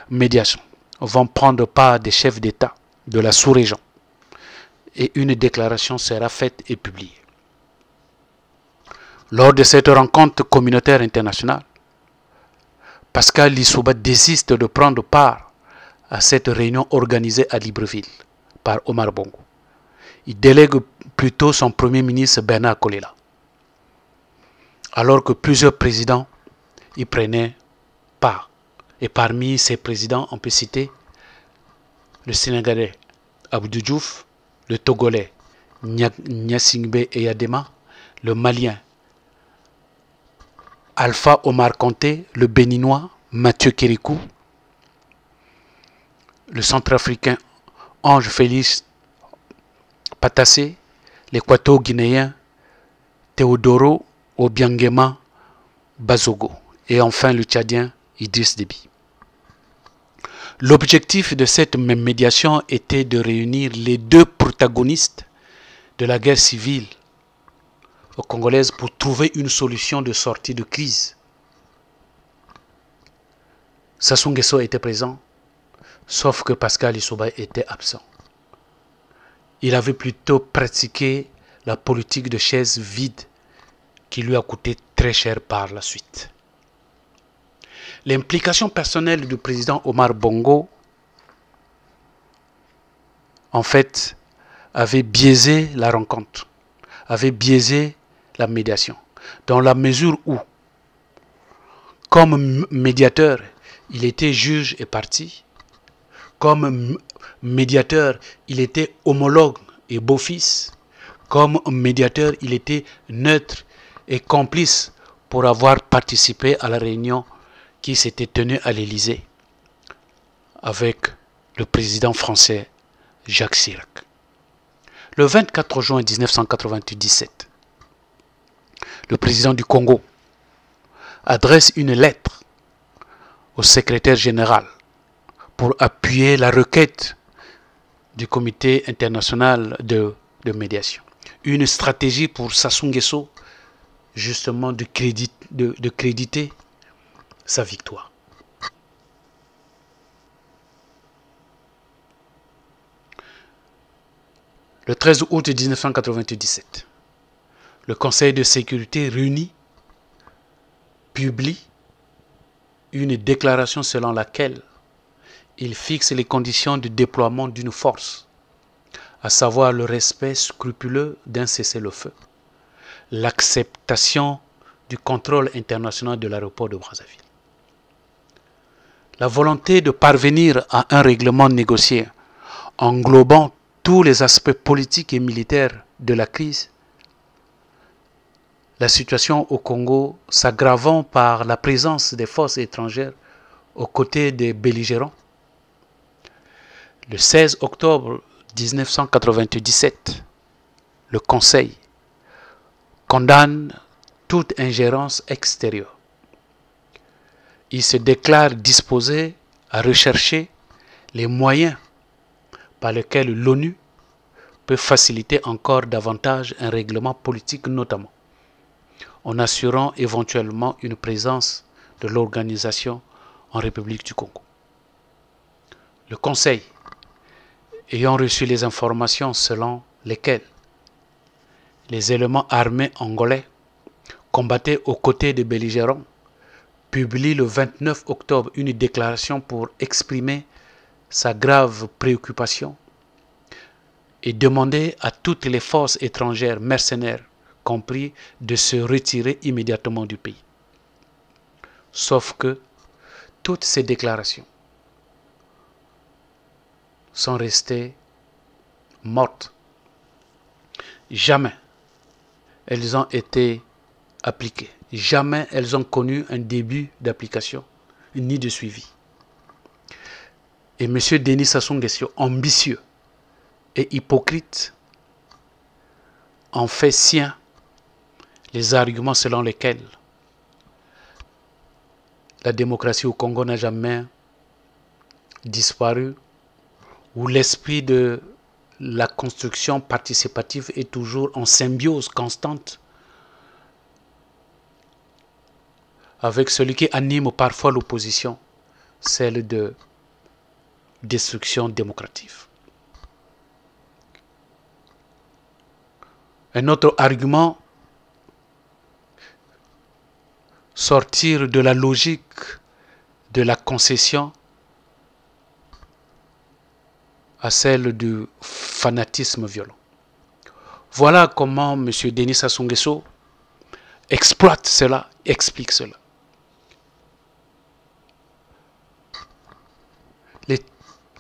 médiation, vont prendre part des chefs d'État de la sous-région et une déclaration sera faite et publiée. Lors de cette rencontre communautaire internationale, Pascal Lissouba désiste de prendre part à cette réunion organisée à Libreville par Omar Bongo. Il délègue plutôt son premier ministre Bernard Koulela, alors que plusieurs présidents y prenaient part. Et parmi ces présidents, on peut citer le Sénégalais Abdou Diouf, le Togolais Gnassingbé Eyadema, le Malien Alpha Omar Conté, le Béninois Mathieu Kérékou, le Centrafricain Ange Félix Patassé, l'Équato-Guinéen Théodoro Obiangema Bazogo et enfin le Tchadien Idriss Déby. L'objectif de cette médiation était de réunir les deux protagonistes de la guerre civile congolaise pour trouver une solution de sortie de crise. Sassou Nguesso était présent, sauf que Pascal Lissouba était absent. Il avait plutôt pratiqué la politique de chaise vide qui lui a coûté très cher par la suite. L'implication personnelle du président Omar Bongo, en fait, avait biaisé la rencontre, avait biaisé la médiation, dans la mesure où, comme médiateur, il était juge et partie, comme médiateur, il était homologue et beau-fils, comme médiateur, il était neutre et complice pour avoir participé à la réunion qui s'était tenue à l'Élysée avec le président français Jacques Chirac. Le 24 juin 1997, le président du Congo adresse une lettre au secrétaire général pour appuyer la requête du comité international de médiation. Une stratégie pour Sassou Nguesso, justement de créditer sa victoire. Le 13 août 1997, le Conseil de sécurité réuni publie une déclaration selon laquelle il fixe les conditions de déploiement d'une force, à savoir le respect scrupuleux d'un cessez-le-feu, l'acceptation du contrôle international de l'aéroport de Brazzaville. la volonté de parvenir à un règlement négocié englobant tous les aspects politiques et militaires de la crise, la situation au Congo s'aggravant par la présence des forces étrangères aux côtés des belligérants. Le 16 octobre 1997, le Conseil condamne toute ingérence extérieure. Il se déclare disposé à rechercher les moyens par lesquels l'ONU peut faciliter encore davantage un règlement politique, notamment en assurant éventuellement une présence de l'organisation en République du Congo. Le Conseil, ayant reçu les informations selon lesquelles les éléments armés angolais combattaient aux côtés des belligérants, publie le 29 octobre une déclaration pour exprimer sa grave préoccupation et demander à toutes les forces étrangères mercenaires compris de se retirer immédiatement du pays. Sauf que toutes ces déclarations sont restées mortes. Jamais elles ont été appliquées. Jamais elles ont connu un début d'application, ni de suivi. Et M. Denis Sassou Nguesso, ambitieux et hypocrite, en fait sien les arguments selon lesquels la démocratie au Congo n'a jamais disparu, où l'esprit de la construction participative est toujours en symbiose constante avec celui qui anime parfois l'opposition, celle de destruction démocratique. Un autre argument, sortir de la logique de la concession à celle du fanatisme violent. Voilà comment M. Denis Sassou Nguesso exploite cela, explique cela.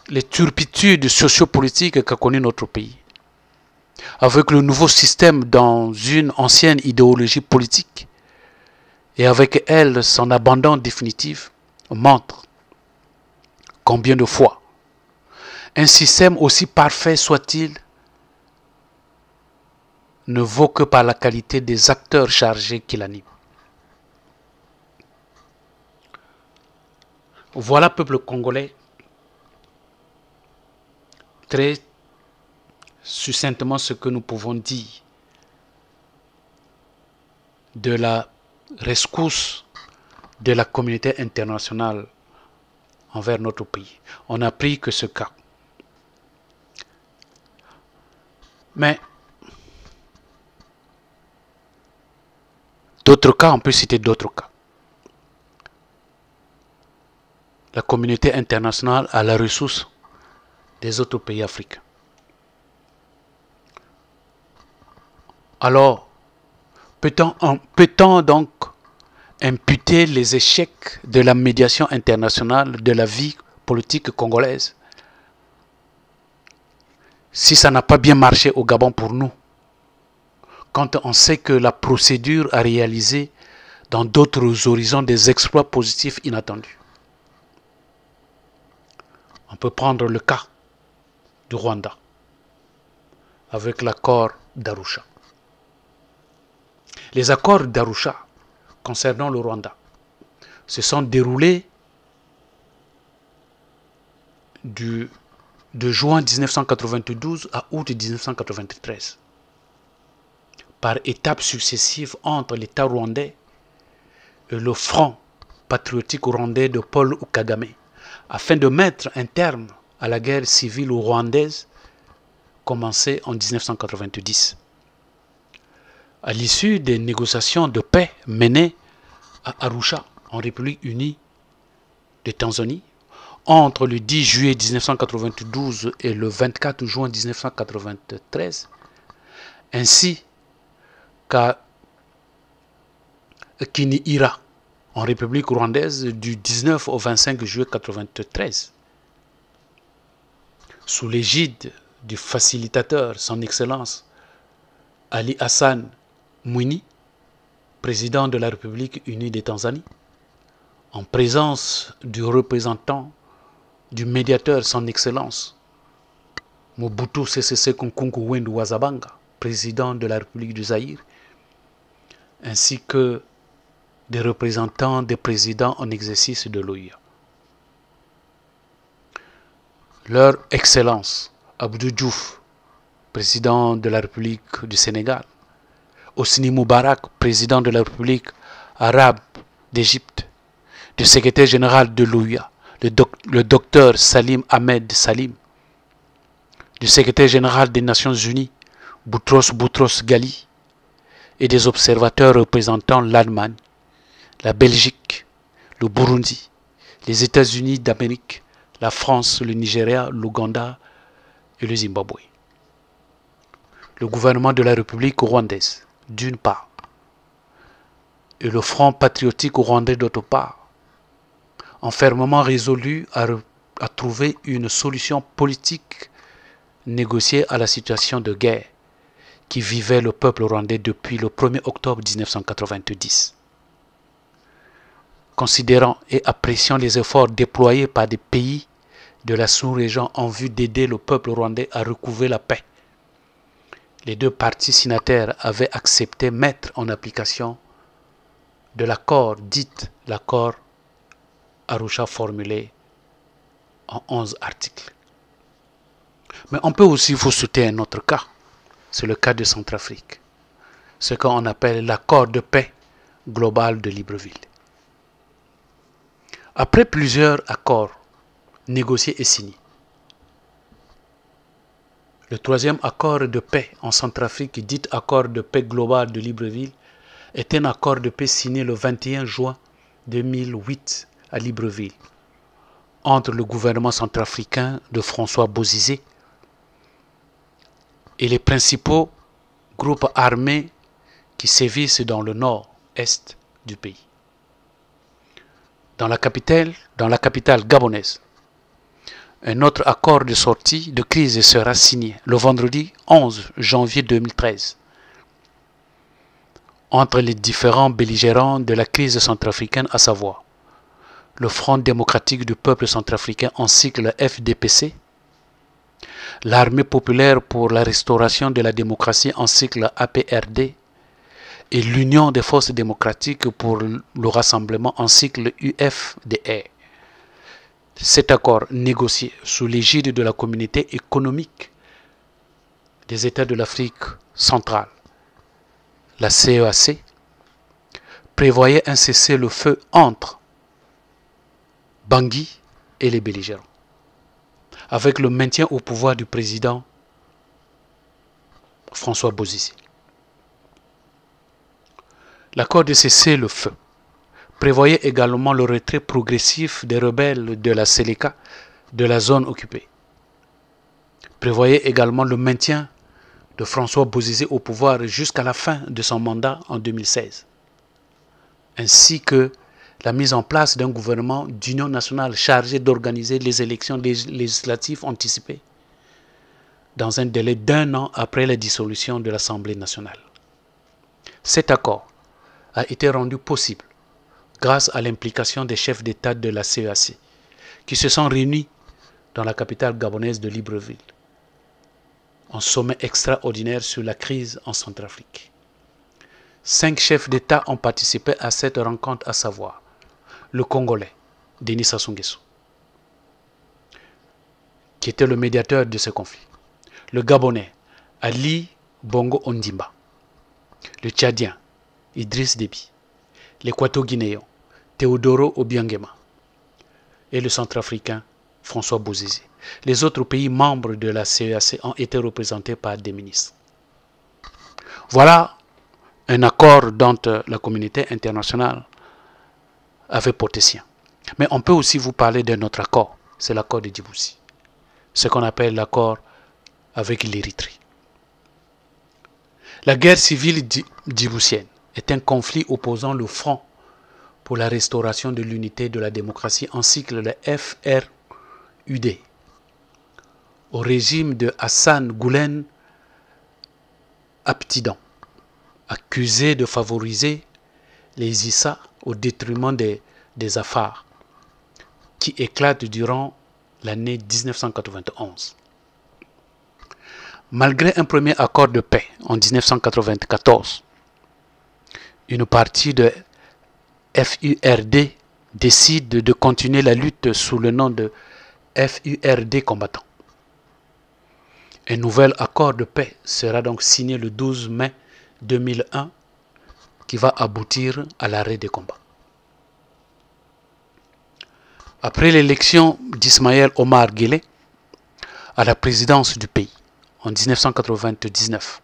Les turpitudes sociopolitiques qu'a connu notre pays, avec le nouveau système dans une ancienne idéologie politique, et avec elle son abandon définitif, montre combien de fois un système aussi parfait soit-il ne vaut que par la qualité des acteurs chargés qui l'animent. Voilà, peuple congolais, très succinctement ce que nous pouvons dire de la rescousse de la communauté internationale envers notre pays. On n'a pris que ce cas. Mais d'autres cas, on peut citer d'autres cas. La communauté internationale a la ressource des autres pays africains. Alors, peut-on donc imputer les échecs de la médiation internationale de la vie politique congolaise si ça n'a pas bien marché au Gabon pour nous, quand on sait que la procédure a réalisé dans d'autres horizons des exploits positifs inattendus? On peut prendre le cas du Rwanda avec l'accord d'Arusha. Les accords d'Arusha concernant le Rwanda se sont déroulés de juin 1992 à août 1993 par étapes successives entre l'État rwandais et le Front patriotique rwandais de Paul Kagame, afin de mettre un terme à la guerre civile rwandaise commencée en 1990. À l'issue des négociations de paix menées à Arusha, en République unie de Tanzanie, entre le 10 juillet 1992 et le 24 juin 1993, ainsi qu'à Kiniira, en République rwandaise du 19 au 25 juillet 1993, sous l'égide du facilitateur, son Excellence Ali Hassan Mwinyi, président de la République unie de Tanzanie, en présence du représentant, du médiateur, son Excellence Mobutu Sese Seko Nkunku Wazabanga, président de la République du Zaïre, ainsi que des représentants des présidents en exercice de l'OUA. Leur Excellence Abdou Diouf, président de la République du Sénégal, Hosni Moubarak, président de la République arabe d'Égypte, le secrétaire général de l'OUA, le docteur Salim Ahmed Salim, le secrétaire général des Nations Unies, Boutros Ghali, et des observateurs représentant l'Allemagne, la Belgique, le Burundi, les États-Unis d'Amérique, la France, le Nigeria, l'Ouganda et le Zimbabwe. Le gouvernement de la République rwandaise, d'une part, et le Front patriotique rwandais d'autre part, ont fermement résolu à trouver une solution politique négociée à la situation de guerre qui vivait le peuple rwandais depuis le 1er octobre 1990. Considérant et appréciant les efforts déployés par des pays de la sous-région en vue d'aider le peuple rwandais à recouvrer la paix, les deux parties signataires avaient accepté mettre en application de l'accord dit l'accord Arusha formulé en 11 articles. Mais on peut aussi vous citer un autre cas, c'est le cas de Centrafrique, ce qu'on appelle l'accord de paix global de Libreville. Après plusieurs accords négociés et signés, le troisième accord de paix en Centrafrique, dit accord de paix global de Libreville, est un accord de paix signé le 21 juin 2008 à Libreville entre le gouvernement centrafricain de François Bozizé et les principaux groupes armés qui sévissent dans le nord-est du pays. Dans la capitale gabonaise, un autre accord de sortie de crise sera signé le vendredi 11 janvier 2013 entre les différents belligérants de la crise centrafricaine, à savoir le Front démocratique du peuple centrafricain ainsi que le FDPC, l'Armée populaire pour la restauration de la démocratie ainsi que la APRD et l'Union des forces démocratiques pour le rassemblement ainsi que le UFDR. Cet accord négocié sous l'égide de la communauté économique des États de l'Afrique centrale, la CEAC, prévoyait un cessez-le-feu entre Bangui et les belligérants, avec le maintien au pouvoir du président François Bozizé. L'accord de cessez-le-feu prévoyait également le retrait progressif des rebelles de la Séléka de la zone occupée. Prévoyait également le maintien de François Bozizé au pouvoir jusqu'à la fin de son mandat en 2016, ainsi que la mise en place d'un gouvernement d'union nationale chargé d'organiser les élections législatives anticipées dans un délai d'1 an après la dissolution de l'Assemblée nationale. Cet accord a été rendu possible grâce à l'implication des chefs d'État de la CEAC qui se sont réunis dans la capitale gabonaise de Libreville, en sommet extraordinaire sur la crise en Centrafrique. 5 chefs d'État ont participé à cette rencontre, à savoir le Congolais, Denis Sassou Nguesso, qui était le médiateur de ce conflit, le Gabonais, Ali Bongo Ondimba, le Tchadien, Idriss Déby, l'Équato-Guinéen, Teodoro Obiangema, et le Centrafricain, François Bozizé. Les autres pays membres de la CEAC ont été représentés par des ministres. Voilà un accord dont la communauté internationale avait porté sien. Mais on peut aussi vous parler d'un autre accord, c'est l'accord de Djibouti, ce qu'on appelle l'accord avec l'Érythrée. La guerre civile djiboutienne est un conflit opposant le Front pour la restauration de l'unité de la démocratie ainsi que le FRUD au régime de Hassan Goulen Aptidan, accusé de favoriser les Issa au détriment des Afars, qui éclatent durant l'année 1991. Malgré un premier accord de paix en 1994, une partie de FURD décide de continuer la lutte sous le nom de FURD combattant. Un nouvel accord de paix sera donc signé le 12 mai 2001 qui va aboutir à l'arrêt des combats. Après l'élection d'Ismaël Omar Guelleh à la présidence du pays en 1999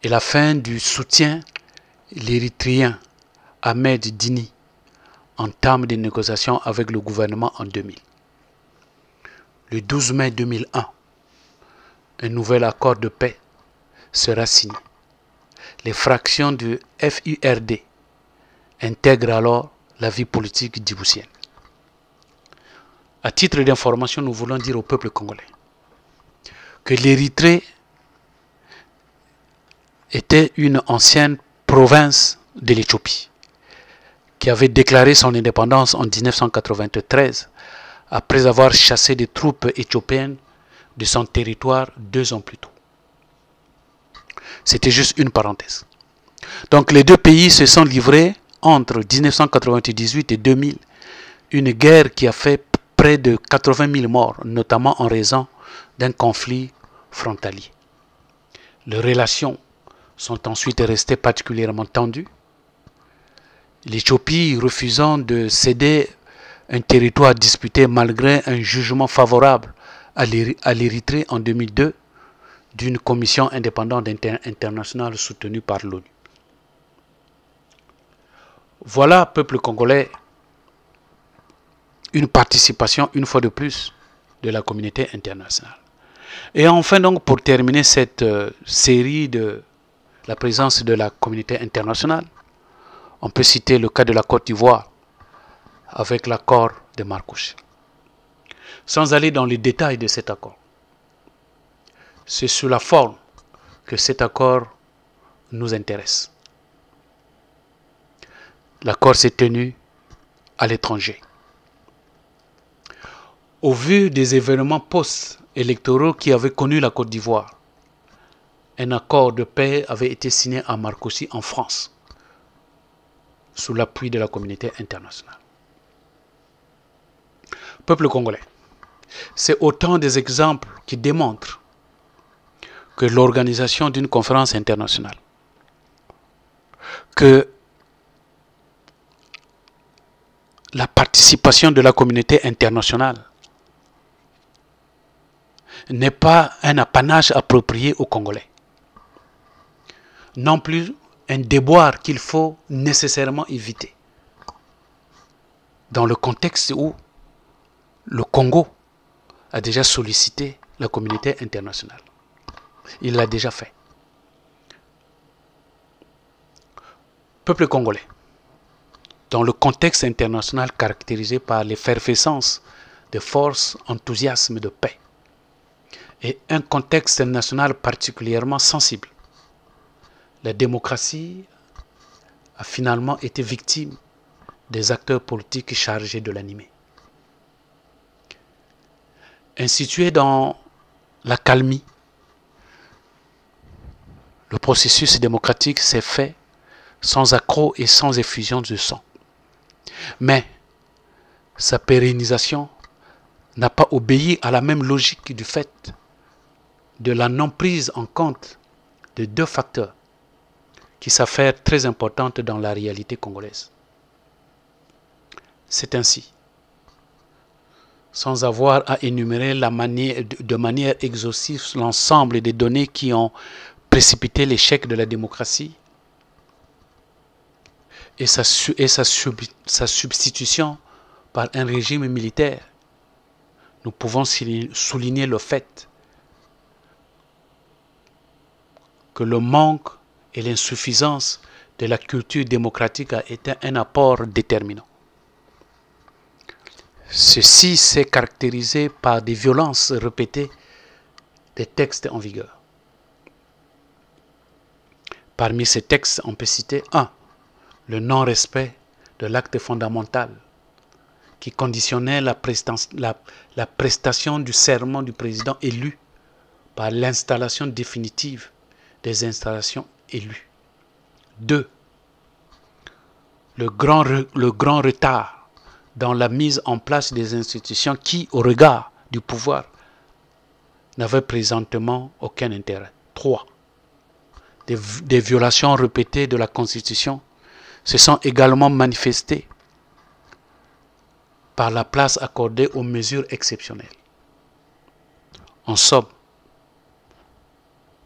et la fin du soutien, l'Érythréen Ahmed Dini entame des négociations avec le gouvernement en 2000. Le 12 mai 2001, un nouvel accord de paix sera signé. Les fractions du FURD intègrent alors la vie politique djiboutienne. À titre d'information, nous voulons dire au peuple congolais que l'Érythrée était une ancienne province de l'Éthiopie qui avait déclaré son indépendance en 1993 après avoir chassé des troupes éthiopiennes de son territoire 2 ans plus tôt. C'était juste une parenthèse. Donc les deux pays se sont livrés entre 1998 et 2000 une guerre qui a fait près de 80 000 morts, notamment en raison d'un conflit frontalier. Les relations sont ensuite restées particulièrement tendues. L'Éthiopie refusant de céder un territoire disputé malgré un jugement favorable à l'Érythrée en 2002 d'une commission indépendante internationale soutenue par l'ONU. Voilà, peuple congolais, une participation, une fois de plus, de la communauté internationale. Et enfin, donc, pour terminer cette série de la présence de la communauté internationale, on peut citer le cas de la Côte d'Ivoire avec l'accord de Marrakech. Sans aller dans les détails de cet accord, c'est sous la forme que cet accord nous intéresse. L'accord s'est tenu à l'étranger. Au vu des événements post-électoraux qui avaient connu la Côte d'Ivoire, un accord de paix avait été signé à Marcoussis en France, sous l'appui de la communauté internationale. Peuple congolais, c'est autant des exemples qui démontrent que l'organisation d'une conférence internationale, que la participation de la communauté internationale n'est pas un apanage approprié aux Congolais. Non plus un déboire qu'il faut nécessairement éviter. Dans le contexte où le Congo a déjà sollicité la communauté internationale. Il l'a déjà fait. Peuple congolais, dans le contexte international caractérisé par l'effervescence de forces, enthousiasme de paix, et un contexte national particulièrement sensible, la démocratie a finalement été victime des acteurs politiques chargés de l'animer. Institué dans la calmie, le processus démocratique s'est fait sans accroc et sans effusion de sang. Mais sa pérennisation n'a pas obéi à la même logique du fait de la non-prise en compte de 2 facteurs qui s'avèrent très importantes dans la réalité congolaise. C'est ainsi, sans avoir à énumérer de manière exhaustive l'ensemble des données qui ont précipité l'échec de la démocratie et sa substitution par un régime militaire, nous pouvons souligner le fait que le manque et l'insuffisance de la culture démocratique a été un apport déterminant. Ceci s'est caractérisé par des violences répétées des textes en vigueur. Parmi ces textes, on peut citer 1. Le non-respect de l'acte fondamental qui conditionnait la prestation du serment du président élu par l'installation définitive des installations élues. 2. Le grand retard dans la mise en place des institutions qui, au regard du pouvoir, n'avaient présentement aucun intérêt. 3. Des violations répétées de la Constitution se sont également manifestées par la place accordée aux mesures exceptionnelles. En somme,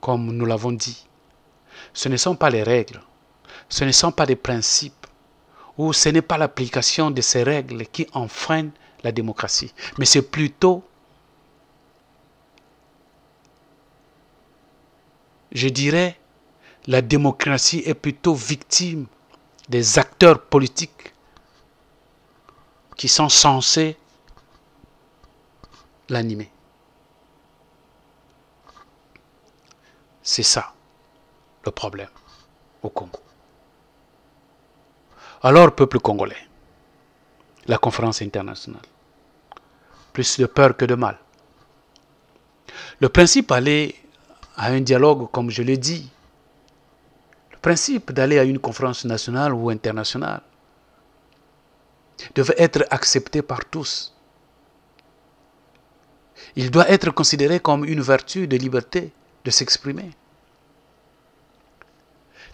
comme nous l'avons dit, ce ne sont pas les règles, ce ne sont pas des principes, ou ce n'est pas l'application de ces règles qui enfreignent la démocratie, mais c'est plutôt, je dirais, la démocratie est plutôt victime des acteurs politiques qui sont censés l'animer. C'est ça le problème au Congo. Alors, peuple congolais, la conférence internationale, plus de peur que de mal. Le principe d'aller à un dialogue, comme je l'ai dit, le principe d'aller à une conférence nationale ou internationale devait être accepté par tous. Il doit être considéré comme une vertu de liberté de s'exprimer.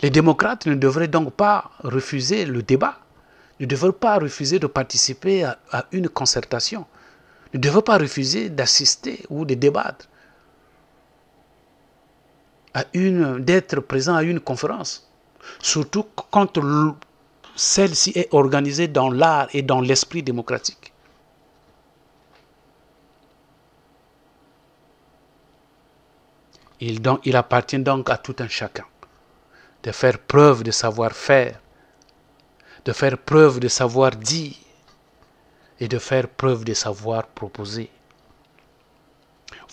Les démocrates ne devraient donc pas refuser le débat, ne devraient pas refuser de participer à une concertation, ne devraient pas refuser d'assister ou de débattre, d'être présent à une conférence, surtout quand celle-ci est organisée dans l'art et dans l'esprit démocratique. Il appartient donc à tout un chacun de faire preuve de savoir-faire, de faire preuve de savoir-dire et de faire preuve de savoir proposer.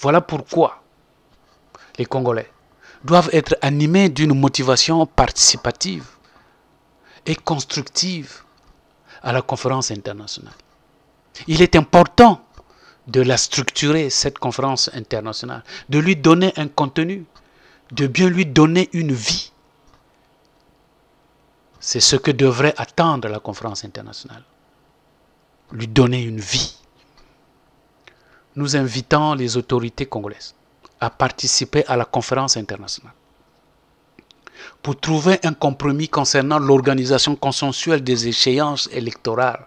Voilà pourquoi les Congolais doivent être animés d'une motivation participative et constructive à la conférence internationale. Il est important de la structurer, cette conférence internationale, de lui donner un contenu, de bien lui donner une vie. C'est ce que devrait attendre la conférence internationale. Lui donner une vie. Nous invitons les autorités congolaises à participer à la conférence internationale pour trouver un compromis concernant l'organisation consensuelle des échéances électorales.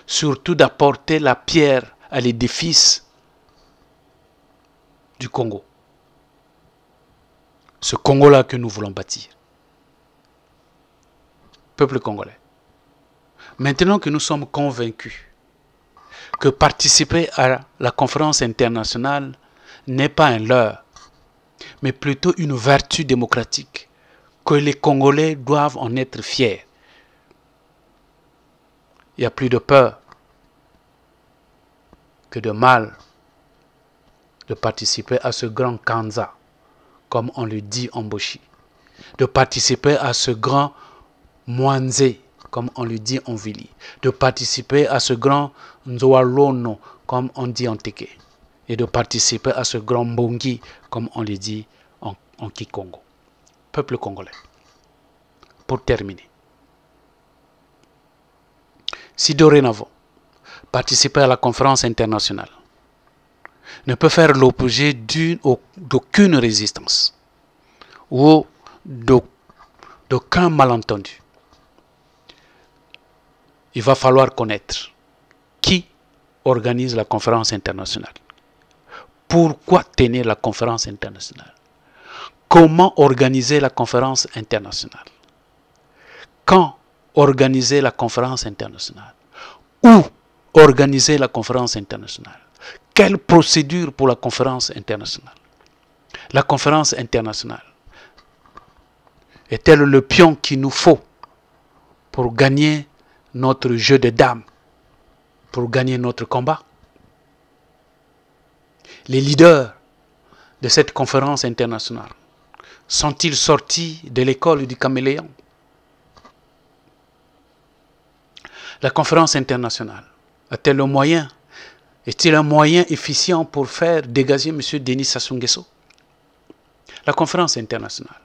Surtout d'apporter la pierre à l'édifice du Congo. Ce Congo-là que nous voulons bâtir. Peuple congolais. Maintenant que nous sommes convaincus que participer à la conférence internationale n'est pas un leurre, mais plutôt une vertu démocratique, que les Congolais doivent en être fiers. Il n'y a plus de peur que de mal de participer à ce grand Kanza, comme on le dit en Boshi, de participer à ce grand Mwanze, comme on le dit en Vili, de participer à ce grand Nzoalono, comme on dit en Teke, et de participer à ce grand Mbongi, comme on le dit en Kikongo. Peuple congolais. Pour terminer, si dorénavant, participer à la conférence internationale ne peut faire l'objet d'aucune résistance ou d'aucun malentendu, il va falloir connaître qui organise la conférence internationale, pourquoi tenir la conférence internationale, comment organiser la conférence internationale, quand organiser la conférence internationale, où organiser la conférence internationale, quelle procédure pour la conférence internationale. La conférence internationale Est-elle le pion qu'il nous faut pour gagner notre jeu de dames, pour gagner notre combat? Les leaders de cette conférence internationale sont-ils sortis de l'école du caméléon? La conférence internationale a-t-elle le moyen? Est-il un moyen efficient pour faire dégager M. Denis Sassou Nguesso? La conférence internationale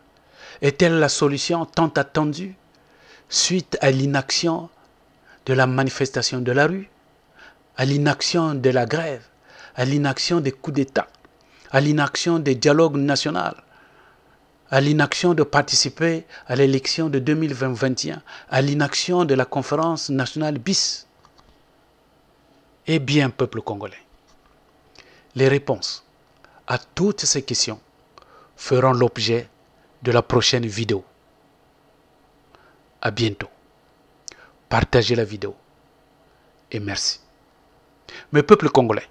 est-elle la solution tant attendue suite à l'inaction de la manifestation de la rue, à l'inaction de la grève, à l'inaction des coups d'État, à l'inaction des dialogues nationaux, à l'inaction de participer à l'élection de 2021, à l'inaction de la conférence nationale BIS? Eh bien, peuple congolais, les réponses à toutes ces questions feront l'objet de la prochaine vidéo. À bientôt. Partagez la vidéo et merci. Mais peuple congolais,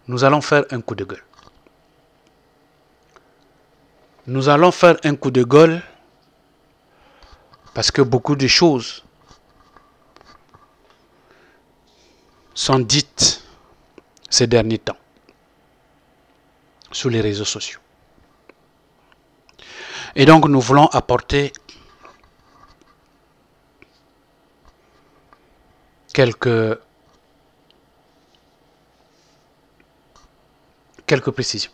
nous allons faire un coup de gueule. Nous allons faire un coup de gueule parce que beaucoup de choses sont dites ces derniers temps sur les réseaux sociaux. Et donc nous voulons apporter quelques précisions.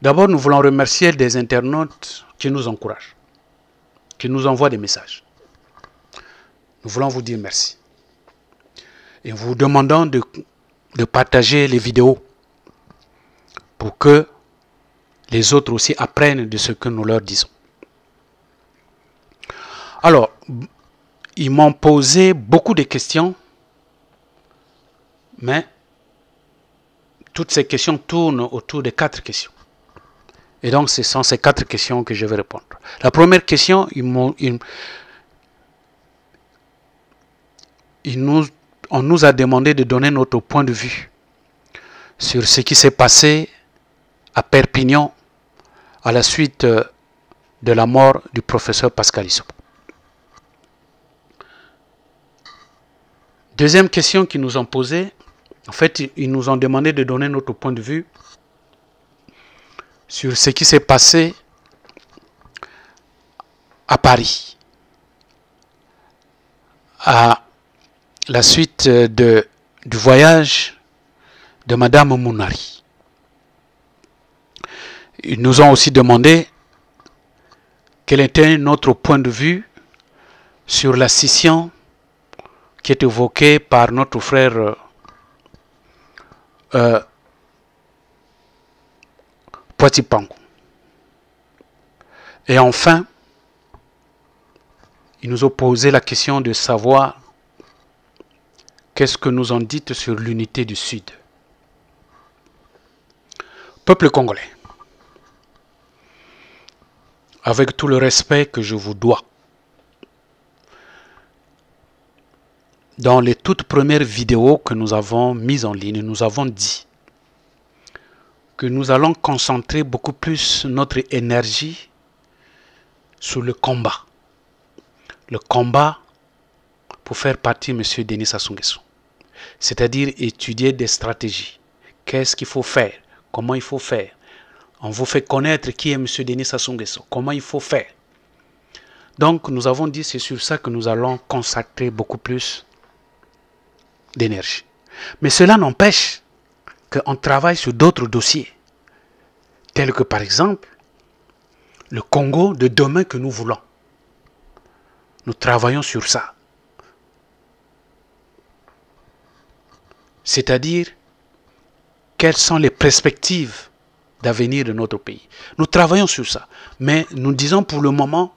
D'abord, nous voulons remercier des internautes qui nous encouragent, qui nous envoient des messages. Nous voulons vous dire merci. Et vous demandons de partager les vidéos pour que les autres aussi apprennent de ce que nous leur disons. Alors, ils m'ont posé beaucoup de questions, mais toutes ces questions tournent autour de 4 questions. Et donc, ce sont ces 4 questions que je vais répondre. La première question, on nous a demandé de donner notre point de vue sur ce qui s'est passé à Perpignan à la suite de la mort du professeur Pascal Lissouba. Deuxième question qu'ils nous ont posée, en fait, ils nous ont demandé de donner notre point de vue sur ce qui s'est passé à Paris à la suite du voyage de Madame Mounari. Ils nous ont aussi demandé quel était notre point de vue sur la scission qui est évoquée par notre frère Poitipango. Et enfin, ils nous ont posé la question de savoir qu'est-ce que nous en dites sur l'unité du Sud. Peuple congolais, avec tout le respect que je vous dois, dans les toutes premières vidéos que nous avons mises en ligne, nous avons dit que nous allons concentrer beaucoup plus notre énergie sur le combat. Le combat pour faire partie de M. Denis Sassou Nguesso. C'est-à-dire étudier des stratégies. Qu'est-ce qu'il faut faire? Comment il faut faire? On vous fait connaître qui est M. Denis Sassou Nguesso. Comment il faut faire? Donc nous avons dit c'est sur ça que nous allons consacrer beaucoup plus d'énergie. Mais cela n'empêche qu'on travaille sur d'autres dossiers, tels que par exemple le Congo de demain que nous voulons. Nous travaillons sur ça. C'est-à-dire, quelles sont les perspectives d'avenir de notre pays. Nous travaillons sur ça. Mais nous disons pour le moment,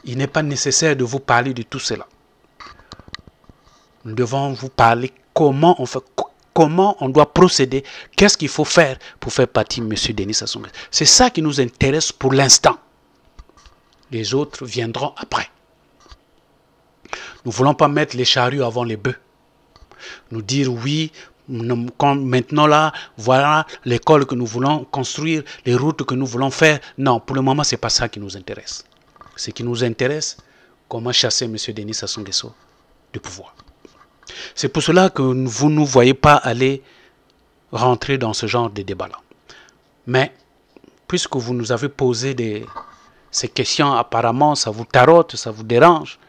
il n'est pas nécessaire de vous parler de tout cela. Nous devons vous parler comment on fait, comment on doit procéder, qu'est-ce qu'il faut faire pour faire partie de M. Denis Sassou Nguesso. C'est ça qui nous intéresse pour l'instant. Les autres viendront après. Nous ne voulons pas mettre les charrues avant les bœufs. Nous dire oui, maintenant là, voilà l'école que nous voulons construire, les routes que nous voulons faire. Non, pour le moment, ce n'est pas ça qui nous intéresse. Ce qui nous intéresse, comment chasser M. Denis Sassou Nguesso du pouvoir. C'est pour cela que vous ne nous voyez pas aller rentrer dans ce genre de débat-là. Mais, puisque vous nous avez posé ces questions, apparemment, ça vous tarote, ça vous dérange,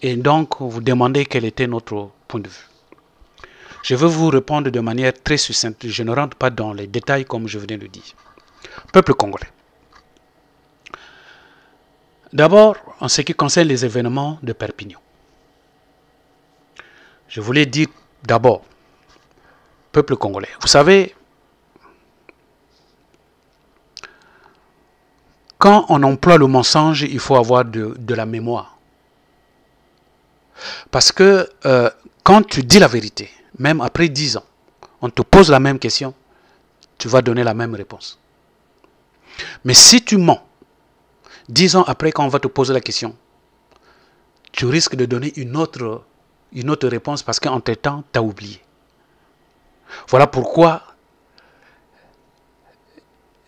et donc vous demandez quel était notre point de vue. Je vais vous répondre de manière très succincte. Je ne rentre pas dans les détails comme je venais de le dire. Peuple congolais. D'abord, en ce qui concerne les événements de Perpignan. Je voulais dire d'abord, peuple congolais. Vous savez, quand on emploie le mensonge, il faut avoir de la mémoire. Parce que quand tu dis la vérité, même après 10 ans, on te pose la même question, tu vas donner la même réponse. Mais si tu mens, 10 ans après quand on va te poser la question, tu risques de donner une autre réponse parce qu'entre-temps, tu as oublié. Voilà pourquoi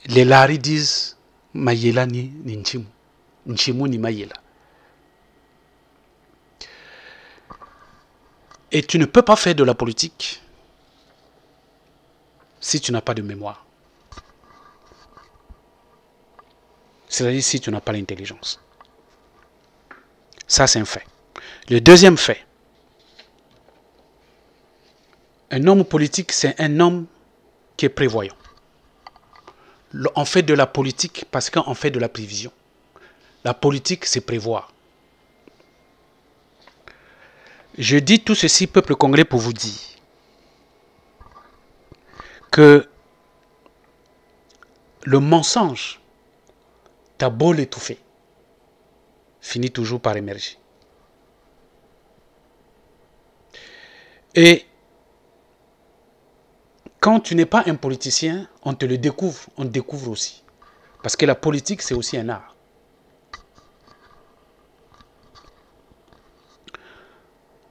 les Lari disent Mayela ni Nchimu. Nchimu ni Mayela. Et tu ne peux pas faire de la politique si tu n'as pas de mémoire. C'est-à-dire si tu n'as pas l'intelligence. Ça, c'est un fait. Le deuxième fait. Un homme politique, c'est un homme qui est prévoyant. On fait de la politique parce qu'on fait de la prévision. La politique, c'est prévoir. Je dis tout ceci, peuple congolais, pour vous dire que le mensonge, t'as beau l'étouffer, finit toujours par émerger. Et quand tu n'es pas un politicien, on te le découvre, on te découvre aussi. Parce que la politique, c'est aussi un art.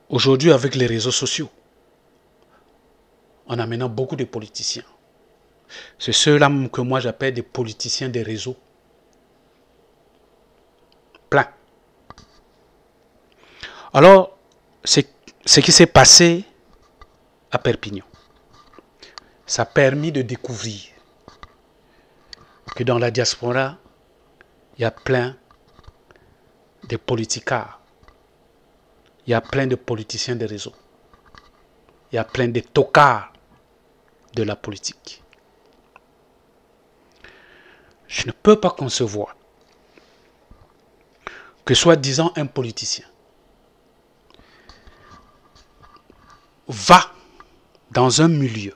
Aujourd'hui, avec les réseaux sociaux, on a maintenant beaucoup de politiciens. C'est ceux-là que moi j'appelle des politiciens des réseaux. Plein. Alors, c'est ce qui s'est passé à Perpignan. Ça a permis de découvrir que dans la diaspora, il y a plein de politicards. Il y a plein de politiciens de réseau. Il y a plein de tocards de la politique. Je ne peux pas concevoir que soi-disant un politicien va dans un milieu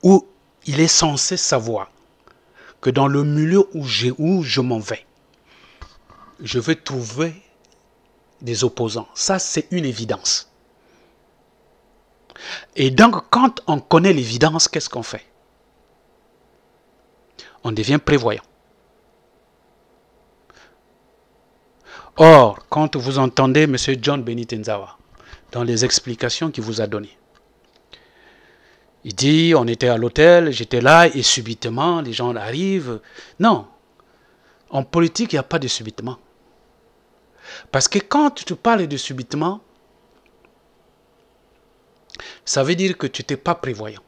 où il est censé savoir que dans le milieu où je m'en vais, je vais trouver des opposants. Ça, c'est une évidence. Et donc, quand on connaît l'évidence, qu'est-ce qu'on fait? On devient prévoyant. Or, quand vous entendez M. John Benitenzawa, dans les explications qu'il vous a données, il dit, on était à l'hôtel, j'étais là, et subitement, les gens arrivent. Non, en politique, il n'y a pas de subitement. Parce que quand tu parles de subitement, ça veut dire que tu n'étais pas prévoyant.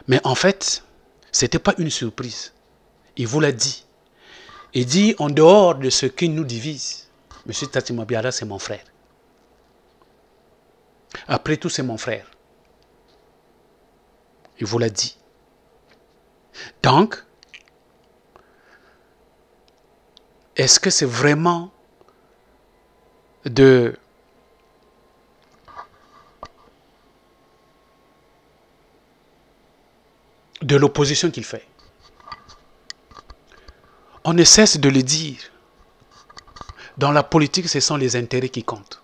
Mais en fait, ce n'était pas une surprise. Il vous l'a dit. Il dit, en dehors de ce qui nous divise, M. Tati Mabiala, c'est mon frère. Après tout, c'est mon frère. Il vous l'a dit. Donc, est-ce que c'est vraiment de l'opposition qu'il fait? On ne cesse de le dire. Dans la politique, ce sont les intérêts qui comptent.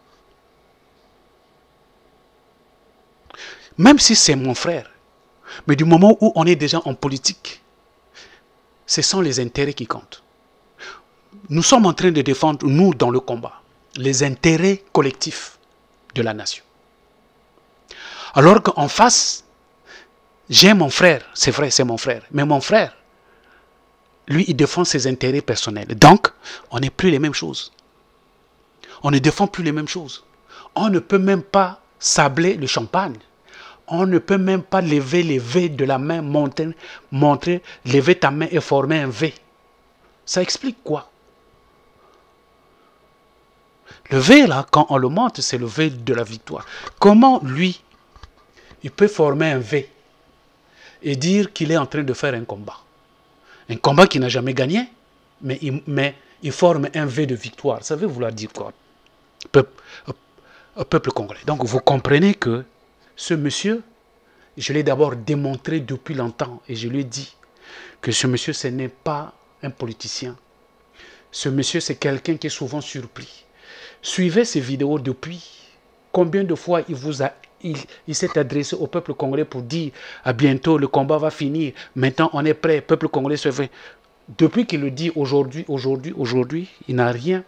Même si c'est mon frère, mais du moment où on est déjà en politique, ce sont les intérêts qui comptent. Nous sommes en train de défendre, nous, dans le combat, les intérêts collectifs. de la nation. Alors qu'en face, j'ai mon frère, c'est vrai, c'est mon frère, mais mon frère, lui, il défend ses intérêts personnels. Donc, on n'est plus les mêmes choses. On ne défend plus les mêmes choses. On ne peut même pas sabler le champagne. On ne peut même pas lever les V de la main, montrer, lever ta main et former un V. Ça explique quoi? Le V, là, quand on le monte, c'est le V de la victoire. Comment, lui, il peut former un V et dire qu'il est en train de faire un combat? Un combat qu'il n'a jamais gagné, mais il forme un V de victoire. Ça veut vouloir dire quoi? Peuple congolais. Donc, vous comprenez que ce monsieur, je l'ai d'abord démontré depuis longtemps et je lui ai dit que ce monsieur, ce n'est pas un politicien. Ce monsieur, c'est quelqu'un qui est souvent surpris. Suivez ces vidéos depuis. Combien de fois il s'est adressé au peuple congolais pour dire à bientôt, le combat va finir. Maintenant, on est prêt. Peuple congolais se fait. Depuis qu'il le dit aujourd'hui, il n'a rien.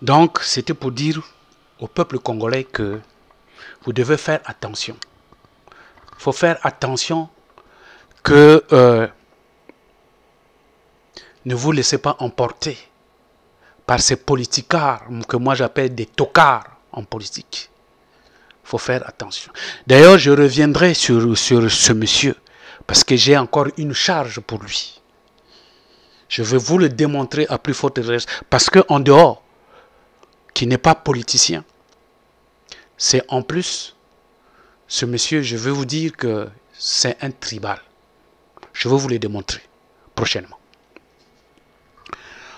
Donc, c'était pour dire au peuple congolais que vous devez faire attention. Il faut faire attention que ne vous laissez pas emporter par ces politicards que moi j'appelle des tocards en politique. Il faut faire attention. D'ailleurs, je reviendrai sur ce monsieur parce que j'ai encore une charge pour lui. Je vais vous le démontrer à plus forte raison parce qu'en dehors, qui n'est pas politicien, c'est en plus, ce monsieur, je veux vous dire que c'est un tribal. Je vais vous le démontrer prochainement.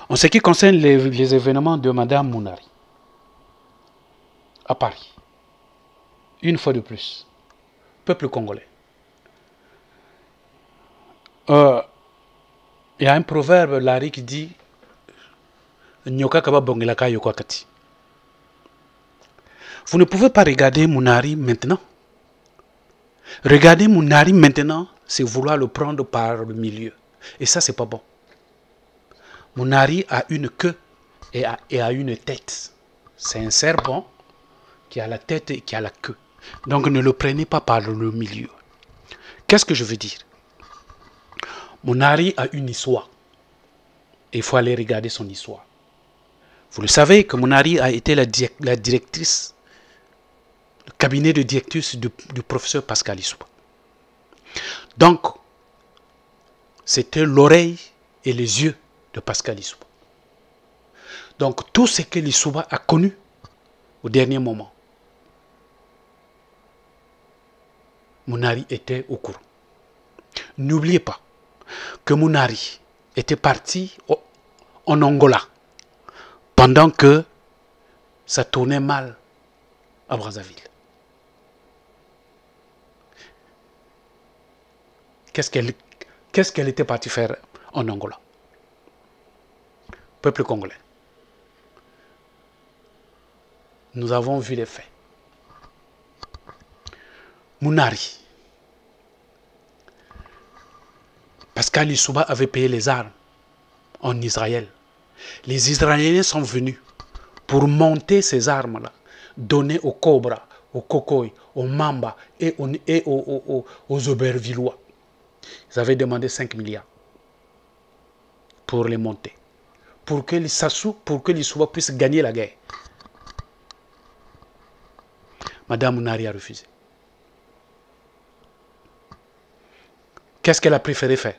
En ce qui concerne les événements de Madame Mounari, à Paris, une fois de plus, peuple congolais. Il y a un proverbe, Larry, qui dit Nyoka kaba bongelaka yoko kati. Vous ne pouvez pas regarder Mounari maintenant. Regarder Mounari maintenant, c'est vouloir le prendre par le milieu. Et ça, c'est pas bon. Mounari a une queue et a une tête. C'est un serpent qui a la tête et qui a la queue. Donc ne le prenez pas par le milieu. Qu'est-ce que je veux dire? Mounari a une histoire. Et il faut aller regarder son histoire. Vous le savez que Mounari a été la directrice, le cabinet de directrice du professeur Pascal Lissouba. Donc, c'était l'oreille et les yeux de Pascal Lissouba. Donc, tout ce que Lissouba a connu au dernier moment, Mounari était au courant. N'oubliez pas que Mounari était parti en Angola pendant que ça tournait mal à Brazzaville. Qu'est-ce qu'elle était partie faire en Angola? Peuple congolais. Nous avons vu les faits. Mounari. Pascal Lissouba avait payé les armes en Israël. Les Israéliens sont venus pour monter ces armes-là, donner aux Cobra, aux Kokoy, aux Mamba et aux Aubervillois. Ils avaient demandé 5 milliards pour les monter. Pour que Lissouba puisse gagner la guerre. Madame Mounari a refusé. Qu'est-ce qu'elle a préféré faire?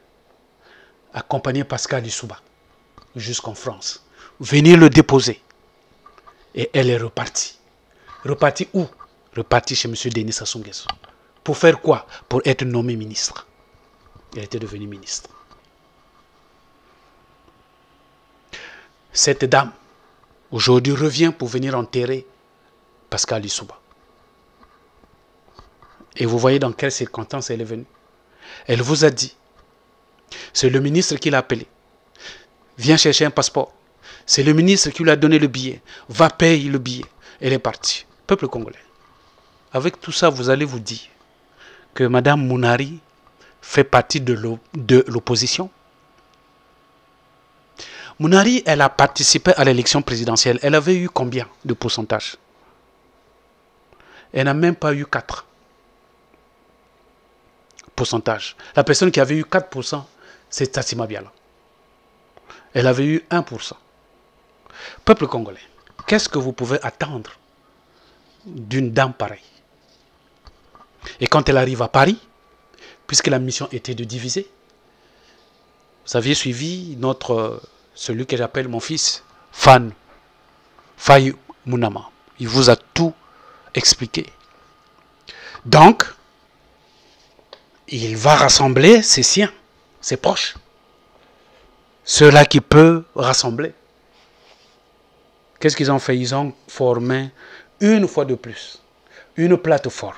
Accompagner Pascal Lissouba jusqu'en France. Venir le déposer. Et elle est repartie. Repartie où? Repartie chez M. Denis Sassou Nguesso. Pour faire quoi? Pour être nommée ministre. Elle était devenue ministre. Cette dame, aujourd'hui, revient pour venir enterrer Pascal Lissouba. Et vous voyez dans quelles circonstances elle est venue. Elle vous a dit, c'est le ministre qui l'a appelé. Viens chercher un passeport. C'est le ministre qui lui a donné le billet. Va payer le billet. Elle est partie. Peuple congolais. Avec tout ça, vous allez vous dire que Madame Mounari fait partie de l'opposition. Mounari, elle a participé à l'élection présidentielle. Elle avait eu combien de pourcentage? Elle n'a même pas eu 4 pourcentage. La personne qui avait eu 4%, c'est Tassima Biala. Elle avait eu 1%. Peuple congolais, qu'est-ce que vous pouvez attendre d'une dame pareille? Et quand elle arrive à Paris, puisque la mission était de diviser, vous aviez suivi celui que j'appelle mon fils, Faye Mounama. Il vous a tout expliqué. Donc, il va rassembler ses siens, ses proches. Ceux-là qui peuvent rassembler. Qu'est-ce qu'ils ont fait? Ils ont formé une fois de plus une plateforme.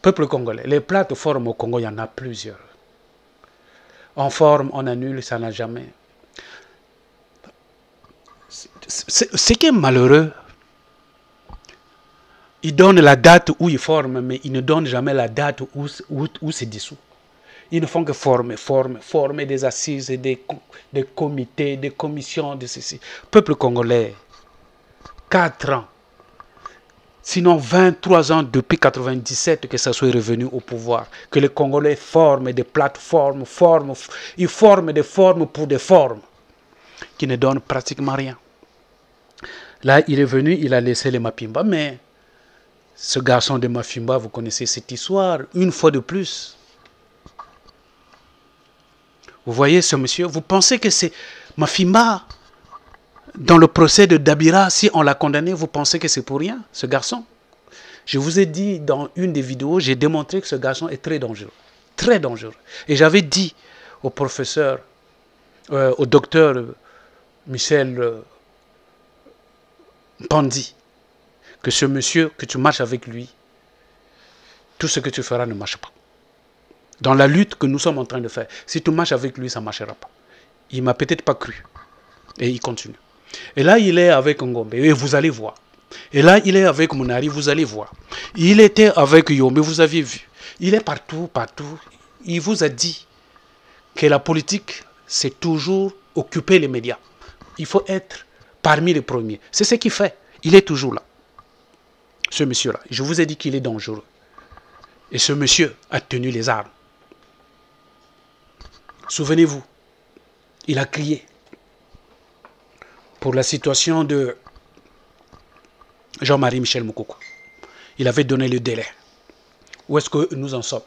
Peuple congolais, les plateformes au Congo, il y en a plusieurs. On forme, on annule, ça n'a jamais. Ce qui est malheureux, ils donnent la date où ils forment, mais ils ne donnent jamais la date où c'est dissous. Ils ne font que former des assises, des comités, des commissions, de ceci. Peuple congolais, 4 ans, sinon 23 ans depuis 1997 que ça soit revenu au pouvoir, que les Congolais forment des plateformes, ils forment des formes pour des formes qui ne donnent pratiquement rien. Là, il est venu, il a laissé les Mapimba, mais ce garçon de Mapimba, vous connaissez cette histoire, une fois de plus. Vous voyez ce monsieur, vous pensez que c'est Mapimba, dans le procès de Dabira, si on l'a condamné, vous pensez que c'est pour rien, ce garçon? Je vous ai dit dans une des vidéos, j'ai démontré que ce garçon est très dangereux. Très dangereux. Et j'avais dit au professeur, au docteur Michel Pandi, que ce monsieur, que tu marches avec lui, tout ce que tu feras ne marche pas. Dans la lutte que nous sommes en train de faire, si tu marches avec lui, ça ne marchera pas. Il ne m'a peut-être pas cru. Et il continue. Et là, il est avec Ngombe, et vous allez voir. Et là, il est avec Mounari, vous allez voir. Il était avec Yombe, vous aviez vu. Il est partout, partout. Il vous a dit que la politique, c'est toujours occuper les médias. Il faut être parmi les premiers. C'est ce qu'il fait. Il est toujours là. Ce monsieur-là. Je vous ai dit qu'il est dangereux. Et ce monsieur a tenu les armes. Souvenez-vous, il a crié pour la situation de Jean-Marie Michel Moukoko. Il avait donné le délai. Où est-ce que nous en sommes?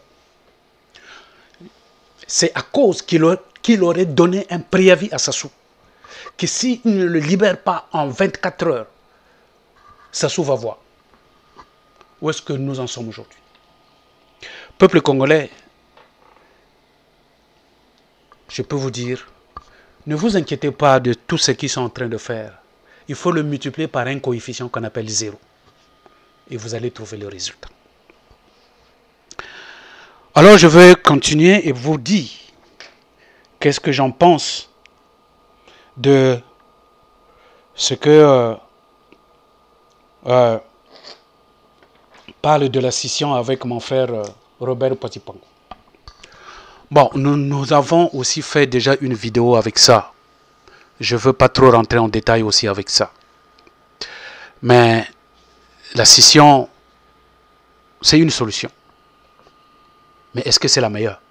C'est à cause qu'il aurait donné un préavis à Sassou. Que s'il ne le libère pas en 24 heures, Sassou va voir. Où est-ce que nous en sommes aujourd'hui? Peuple congolais, je peux vous dire, ne vous inquiétez pas de tout ce qu'ils sont en train de faire. Il faut le multiplier par un coefficient qu'on appelle 0. Et vous allez trouver le résultat. Alors je vais continuer et vous dire qu'est-ce que j'en pense de ce que parle de la scission avec mon frère Robert Patipango. Bon, nous avons aussi fait déjà une vidéo avec ça. Je ne veux pas trop rentrer en détail aussi avec ça. Mais la scission, c'est une solution. Mais est-ce que c'est la meilleure?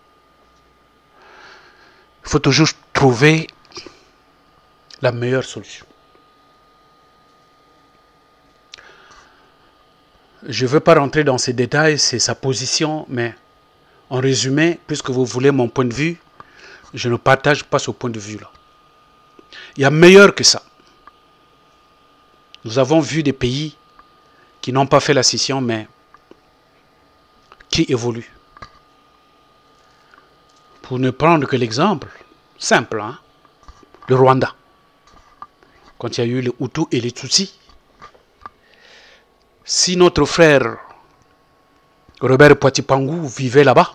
Il faut toujours trouver la meilleure solution. Je ne veux pas rentrer dans ces détails, c'est sa position, mais en résumé, puisque vous voulez mon point de vue, je ne partage pas ce point de vue-là. Il y a meilleur que ça. Nous avons vu des pays qui n'ont pas fait la scission, mais qui évoluent. Pour ne prendre que l'exemple, simple, hein, le Rwanda. Quand il y a eu les Hutus et les Tutsis, si notre frère Robert Patipango vivait là-bas,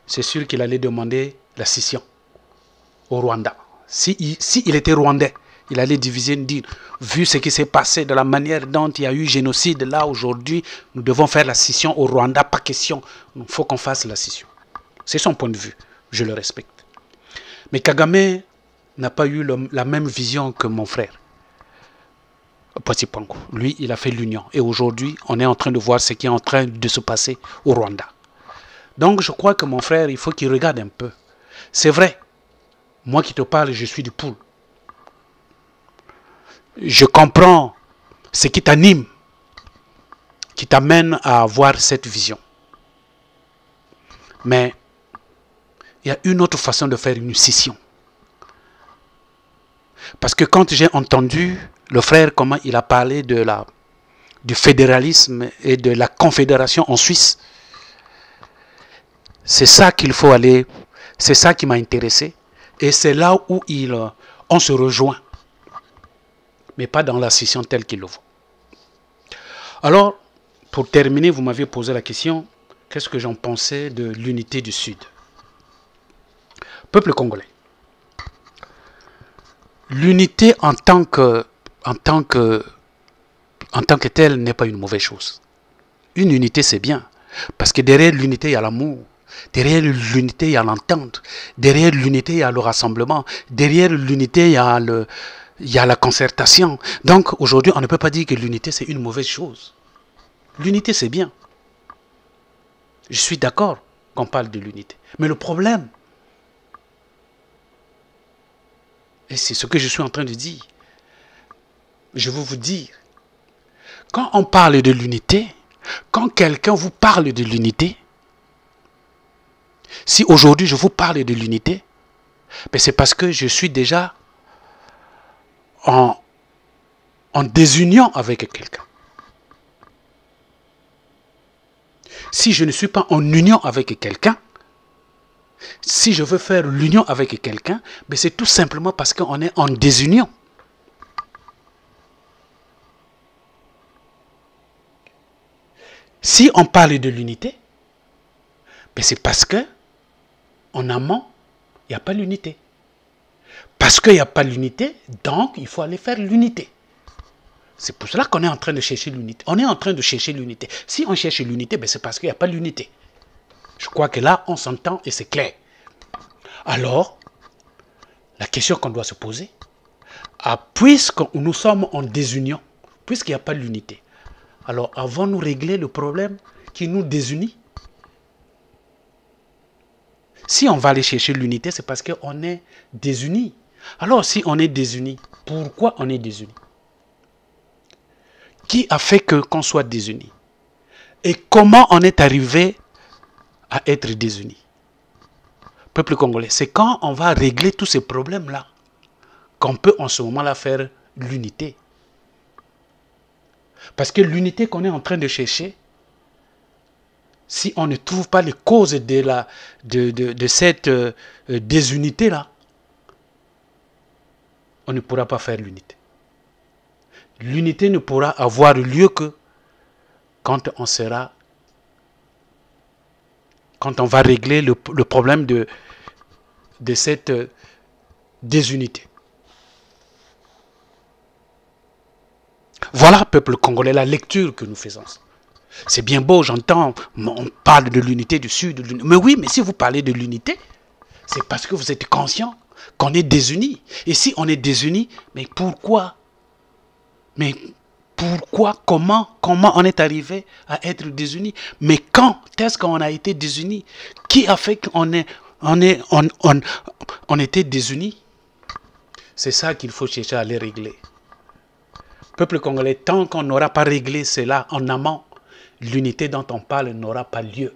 c'est sûr qu'il allait demander la scission au Rwanda. S'il était rwandais, il allait diviser, dire, vu ce qui s'est passé, de la manière dont il y a eu génocide là aujourd'hui, nous devons faire la scission au Rwanda, pas question. Il faut qu'on fasse la scission. C'est son point de vue, je le respecte. Mais Kagame n'a pas eu la même vision que mon frère. Poitipanko. Lui, il a fait l'union. Et aujourd'hui, on est en train de voir ce qui est en train de se passer au Rwanda. Donc, je crois que mon frère, il faut qu'il regarde un peu. C'est vrai, moi qui te parle, je suis du Poul. Je comprends ce qui t'anime, qui t'amène à avoir cette vision. Mais il y a une autre façon de faire une scission. Parce que quand j'ai entendu le frère, comment il a parlé du fédéralisme et de la confédération en Suisse, c'est ça qu'il faut aller, c'est ça qui m'a intéressé. Et c'est là où on se rejoint. Mais pas dans la scission telle qu'il le faut. Alors, pour terminer, vous m'aviez posé la question, qu'est-ce que j'en pensais de l'unité du Sud? Peuple congolais. L'unité en tant que telle n'est pas une mauvaise chose. Une unité, c'est bien. Parce que derrière l'unité, il y a l'amour. Derrière l'unité, il y a l'entente. Derrière l'unité, il y a le rassemblement. Derrière l'unité, il y a la concertation. Donc, aujourd'hui, on ne peut pas dire que l'unité, c'est une mauvaise chose. L'unité, c'est bien. Je suis d'accord qu'on parle de l'unité. Mais le problème, et c'est ce que je suis en train de dire, je veux vous dire, quand on parle de l'unité, quand quelqu'un vous parle de l'unité, si aujourd'hui je vous parle de l'unité, ben c'est parce que je suis déjà en désunion avec quelqu'un. Si je ne suis pas en union avec quelqu'un, si je veux faire l'union avec quelqu'un, ben c'est tout simplement parce qu'on est en désunion. Si on parle de l'unité, ben c'est parce que en amont, il n'y a pas l'unité. Parce qu'il n'y a pas l'unité, donc il faut aller faire l'unité. C'est pour cela qu'on est en train de chercher l'unité. On est en train de chercher l'unité. Si on cherche l'unité, ben c'est parce qu'il n'y a pas l'unité. Je crois que là, on s'entend et c'est clair. Alors, la question qu'on doit se poser, puisque nous sommes en désunion, puisqu'il n'y a pas l'unité, alors avons-nous réglé le problème qui nous désunit? Si on va aller chercher l'unité, c'est parce qu'on est désunis. Alors si on est désunis, pourquoi on est désunis? Qui a fait qu'on soit désunis? Et comment on est arrivé à être désunis? Peuple congolais, c'est quand on va régler tous ces problèmes-là qu'on peut en ce moment-là faire l'unité. Parce que l'unité qu'on est en train de chercher, si on ne trouve pas les causes de cette désunité-là, on ne pourra pas faire l'unité. L'unité ne pourra avoir lieu que quand on va régler le problème de cette désunité. Voilà, peuple congolais, la lecture que nous faisons. C'est bien beau, j'entends, on parle de l'unité du Sud. Mais oui, mais si vous parlez de l'unité, c'est parce que vous êtes conscient qu'on est désunis. Et si on est désunis, mais pourquoi? Mais pourquoi? Comment on est arrivé à être désunis? Mais quand est-ce qu'on a été désunis? Qui a fait qu'on était désunis? C'est ça qu'il faut chercher à les régler. Peuple congolais, tant qu'on n'aura pas réglé cela en amont, l'unité dont on parle n'aura pas lieu.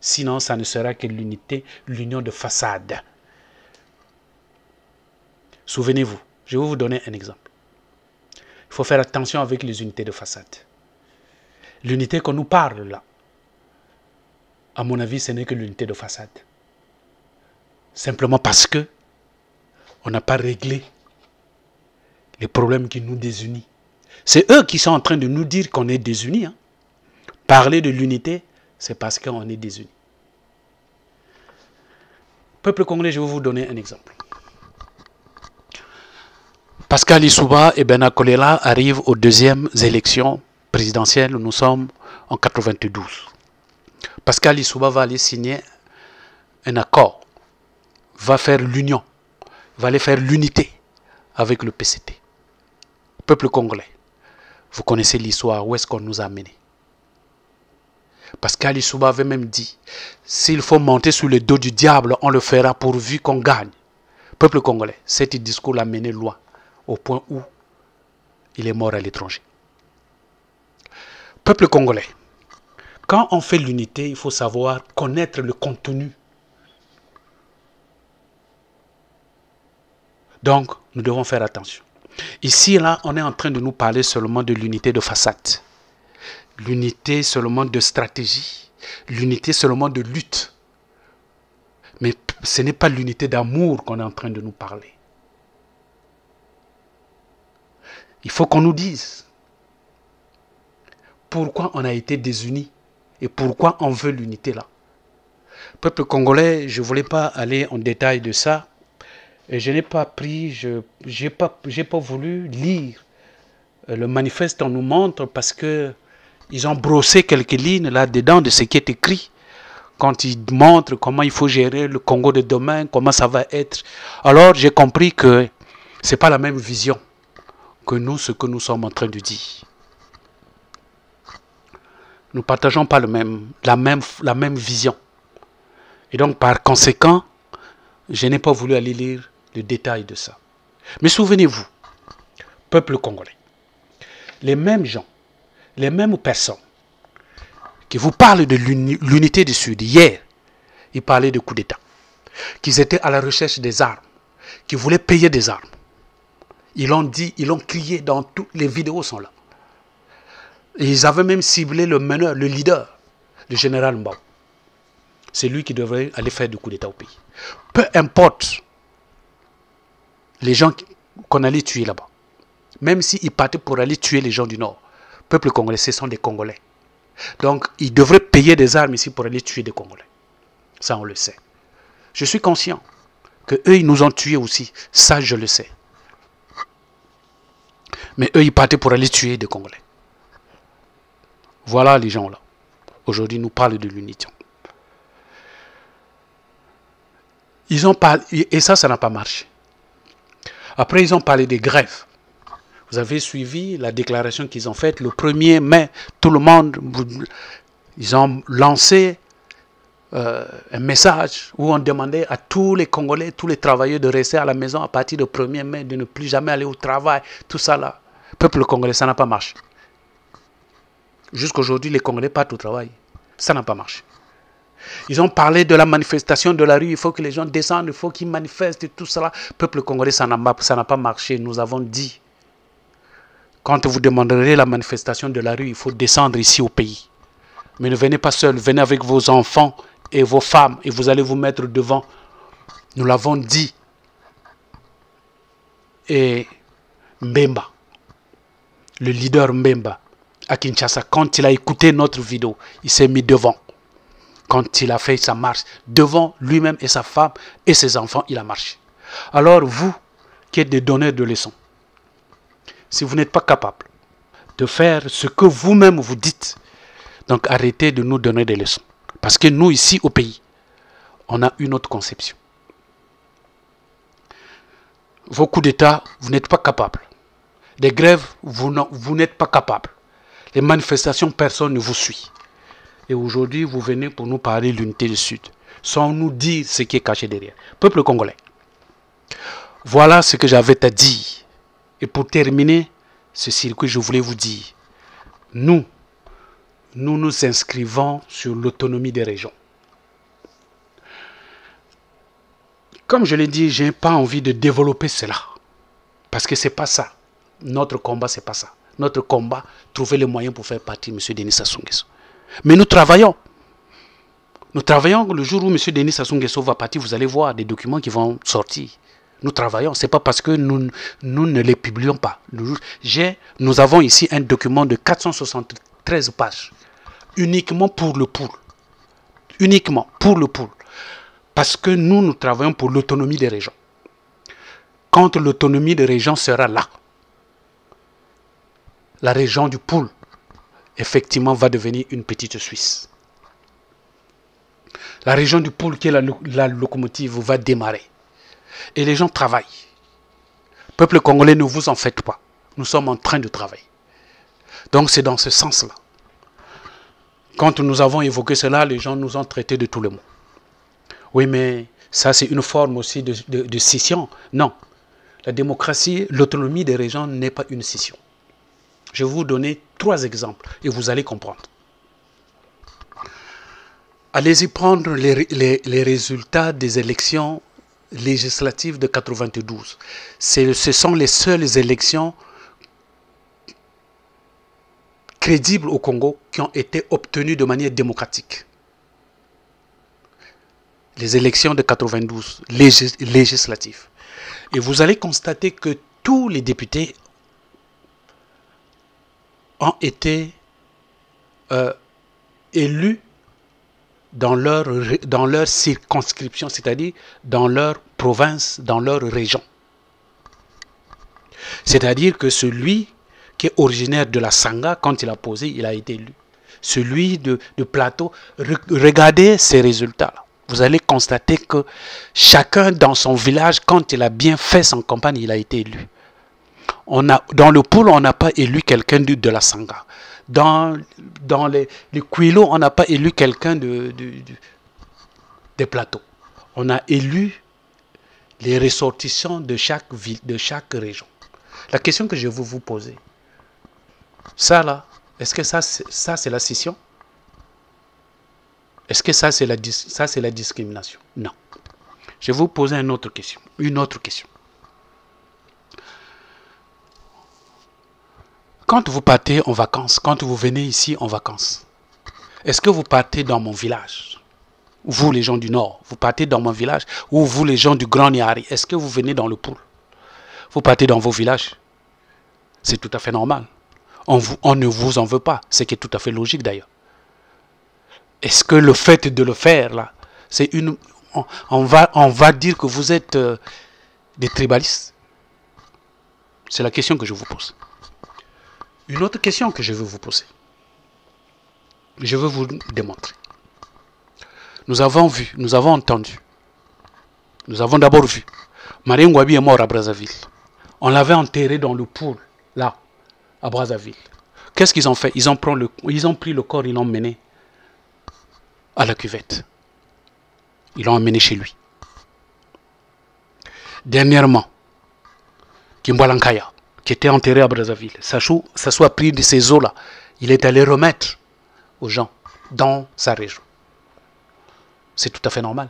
Sinon, ça ne sera que l'unité, l'union de façade. Souvenez-vous, je vais vous donner un exemple. Il faut faire attention avec les unités de façade. L'unité qu'on nous parle là, à mon avis, ce n'est que l'unité de façade. Simplement parce que on n'a pas réglé les problèmes qui nous désunissent. C'est eux qui sont en train de nous dire qu'on est désunis. Hein. Parler de l'unité, c'est parce qu'on est désunis. Peuple congolais, je vais vous donner un exemple. Pascal Lissouba et Bernard Kolela arrivent aux deuxièmes élections présidentielles. Nous sommes en 92. Pascal Lissouba va aller signer un accord, va faire l'union. va aller faire l'unité avec le PCT. Peuple congolais, vous connaissez l'histoire, où est-ce qu'on nous a amenés. Parce qu'Ali Souba avait même dit, s'il faut monter sur le dos du diable, on le fera pourvu qu'on gagne. Peuple congolais, cet discours l'a mené loin, au point où il est mort à l'étranger. Peuple congolais, quand on fait l'unité, il faut savoir connaître le contenu. Donc, nous devons faire attention. Ici, là, on est en train de nous parler seulement de l'unité de façade. L'unité seulement de stratégie. L'unité seulement de lutte. Mais ce n'est pas l'unité d'amour qu'on est en train de nous parler. Il faut qu'on nous dise pourquoi on a été désunis et pourquoi on veut l'unité là. Peuple congolais, je ne voulais pas aller en détail de ça. Et je n'ai pas pris, je n'ai pas voulu lire le manifeste qu'on nous montre parce que ils ont brossé quelques lignes là-dedans de ce qui est écrit. Quand ils montrent comment il faut gérer le Congo de demain, comment ça va être. Alors j'ai compris que ce n'est pas la même vision que nous, ce que nous sommes en train de dire. Nous ne partageons pas la même vision. Et donc par conséquent, je n'ai pas voulu aller lire le détail de ça. Mais souvenez-vous, peuple congolais, les mêmes gens, les mêmes personnes qui vous parlent de l'unité du Sud, hier, ils parlaient de coup d'État, qu'ils étaient à la recherche des armes, qu'ils voulaient payer des armes. Ils l'ont dit, ils l'ont crié, dans toutes les vidéos sont là. Et ils avaient même ciblé le meneur, le leader, le général Mbao. C'est lui qui devrait aller faire du coup d'État au pays. Peu importe les gens qu'on allait tuer là-bas. Même s'ils partaient pour aller tuer les gens du Nord. Peuple congolais, ce sont des Congolais. Donc, ils devraient payer des armes ici pour aller tuer des Congolais. Ça, on le sait. Je suis conscient qu'eux, ils nous ont tués aussi. Ça, je le sais. Mais eux, ils partaient pour aller tuer des Congolais. Voilà les gens là. Aujourd'hui, ils nous parlent de l'unité. Ils ont parlé, et ça n'a pas marché. Après, ils ont parlé des grèves. Vous avez suivi la déclaration qu'ils ont faite le 1er mai. Tout le monde, ils ont lancé un message où on demandait à tous les Congolais, tous les travailleurs de rester à la maison à partir du 1er mai, de ne plus jamais aller au travail. Tout ça là. Peuple congolais, ça n'a pas marché. Jusqu'aujourd'hui, les Congolais partent au travail. Ça n'a pas marché. Ils ont parlé de la manifestation de la rue, il faut que les gens descendent, il faut qu'ils manifestent et tout cela. Peuple congolais, ça n'a pas marché. Nous avons dit, quand vous demanderez la manifestation de la rue, il faut descendre ici au pays. Mais ne venez pas seul, venez avec vos enfants et vos femmes et vous allez vous mettre devant. Nous l'avons dit. Et Mbemba, le leader Mbemba, à Kinshasa, quand il a écouté notre vidéo, il s'est mis devant. Quand il a fait sa marche, devant lui-même et sa femme et ses enfants, il a marché. Alors vous, qui êtes des donneurs de leçons, si vous n'êtes pas capable de faire ce que vous-même vous dites, donc arrêtez de nous donner des leçons. Parce que nous, ici au pays, on a une autre conception. Vos coups d'État, vous n'êtes pas capable. Des grèves, vous n'êtes pas capable. Les manifestations, personne ne vous suit. Et aujourd'hui, vous venez pour nous parler de l'unité du Sud, sans nous dire ce qui est caché derrière. Peuple congolais, voilà ce que j'avais à dire. Et pour terminer ce circuit, je voulais vous dire, nous nous inscrivons sur l'autonomie des régions. Comme je l'ai dit, je n'ai pas envie de développer cela. Parce que ce n'est pas ça. Notre combat, ce n'est pas ça. Notre combat, trouver les moyens pour faire partie de M. Denis Sassou Nguesso. Mais nous travaillons. Nous travaillons. Le jour où M. Denis Sassou Nguesso va partir, vous allez voir des documents qui vont sortir. Nous travaillons. Ce n'est pas parce que nous ne les publions pas. Nous avons ici un document de 473 pages. Uniquement pour le pool. Uniquement pour le pool. Parce que nous travaillons pour l'autonomie des régions. Quand l'autonomie des régions sera là, la région du pool, effectivement, va devenir une petite Suisse. La région du pôle qui est la locomotive va démarrer. Et les gens travaillent. Peuple congolais, ne vous en faites pas. Nous sommes en train de travailler. Donc c'est dans ce sens-là. Quand nous avons évoqué cela, les gens nous ont traités de tous les mots. Oui, mais ça c'est une forme aussi de scission. Non. La démocratie, l'autonomie des régions n'est pas une scission. Je vais vous donner 3 exemples et vous allez comprendre. Allez-y prendre les résultats des élections législatives de 92. Ce sont les seules élections crédibles au Congo qui ont été obtenues de manière démocratique. Les élections de 92 législatives. Et vous allez constater que tous les députés ont été élus dans leur circonscription, c'est-à-dire dans leur province, dans leur région. C'est-à-dire que celui qui est originaire de la Sanga, quand il a posé, il a été élu. Celui de Plateau, regardez ces résultats-là. Vous allez constater que chacun dans son village, quand il a bien fait son campagne, il a été élu. Dans le Poul, on n'a pas élu quelqu'un de la Sanga. Dans les Kouilo, on n'a pas élu quelqu'un des Plateaux. On a élu les ressortissants de chaque ville, de chaque région. La question que je veux vous poser, ça là, est-ce que ça c'est la scission? Est-ce que ça c'est la discrimination? Non. Je vais vous poser une autre question. Quand vous partez en vacances, quand vous venez ici en vacances, est-ce que vous partez dans mon village? Vous les gens du Nord, vous partez dans mon village? Ou vous les gens du Grand Niari, est-ce que vous venez dans le Poul? Vous partez dans vos villages? C'est tout à fait normal. On ne vous en veut pas, ce qui est tout à fait logique d'ailleurs. Est-ce que le fait de le faire là, c'est une... On va dire que vous êtes des tribalistes? C'est la question que je vous pose. Une autre question que je veux vous poser. Je veux vous démontrer. Nous avons vu, nous avons entendu. Nous avons d'abord vu. Marien Ngouabi est mort à Brazzaville. On l'avait enterré dans le Poul, là, à Brazzaville. Qu'est-ce qu'ils ont fait? Ils ont pris le corps, ils l'ont mené à la cuvette. Ils l'ont emmené chez lui. Dernièrement, Kimbalankaya, qui était enterré à Brazzaville, Sassou a pris de ces eaux-là. Il est allé remettre aux gens dans sa région. C'est tout à fait normal.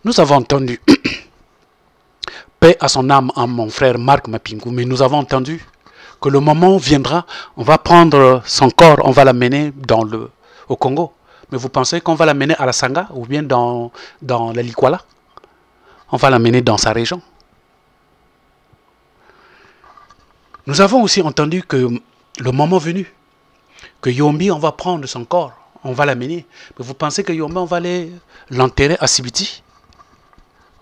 Nous avons entendu, paix à son âme, à mon frère Marc Mapingou, mais nous avons entendu que le moment viendra, on va prendre son corps, on va l'amener au Congo. Mais vous pensez qu'on va l'amener à la Sanga ou bien dans la Likwala? On va l'amener dans sa région. Nous avons aussi entendu que le moment venu, que Yombi, on va prendre son corps, on va l'amener. Mais vous pensez que Yombi, on va aller l'enterrer à Sibiti?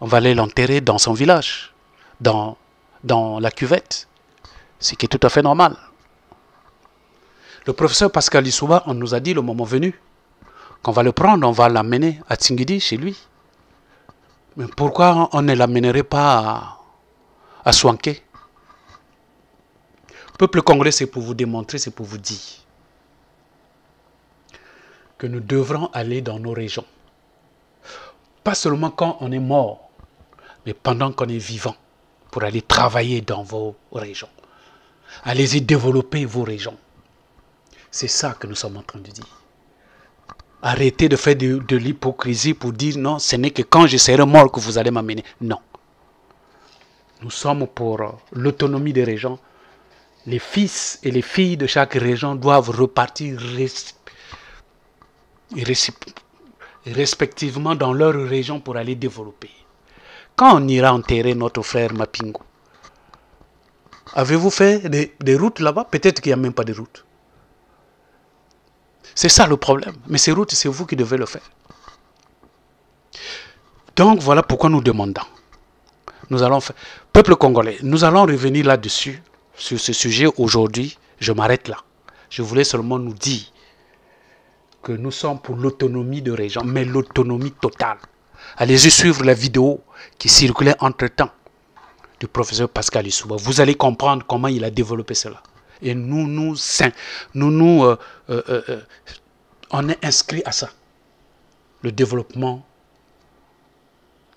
On va aller l'enterrer dans son village, dans la cuvette. Ce qui est tout à fait normal. Le professeur Pascal Lissouba, on nous a dit le moment venu, qu'on va le prendre, on va l'amener à Tsingidi, chez lui. Mais pourquoi on ne l'amènerait pas à Swanké? Peuple congolais, c'est pour vous démontrer, c'est pour vous dire que nous devrons aller dans nos régions. Pas seulement quand on est mort, mais pendant qu'on est vivant, pour aller travailler dans vos régions. Allez-y développer vos régions. C'est ça que nous sommes en train de dire. Arrêtez de faire de l'hypocrisie pour dire non, ce n'est que quand je serai mort que vous allez m'amener. Non. Nous sommes pour l'autonomie des régions. Les fils et les filles de chaque région doivent repartir respectivement dans leur région pour aller développer. Quand on ira enterrer notre frère Mapingou, avez-vous fait des routes là-bas? Peut-être qu'il n'y a même pas de routes. C'est ça le problème. Mais ces routes, c'est vous qui devez le faire. Donc voilà pourquoi nous demandons. Nous allons faire. Peuple congolais, nous allons revenir là-dessus, sur ce sujet aujourd'hui. Je m'arrête là. Je voulais seulement nous dire que nous sommes pour l'autonomie de région, mais l'autonomie totale. Allez-y suivre la vidéo qui circulait entre-temps du professeur Pascal Lissouba. Vous allez comprendre comment il a développé cela. Et on est inscrit à ça. Le développement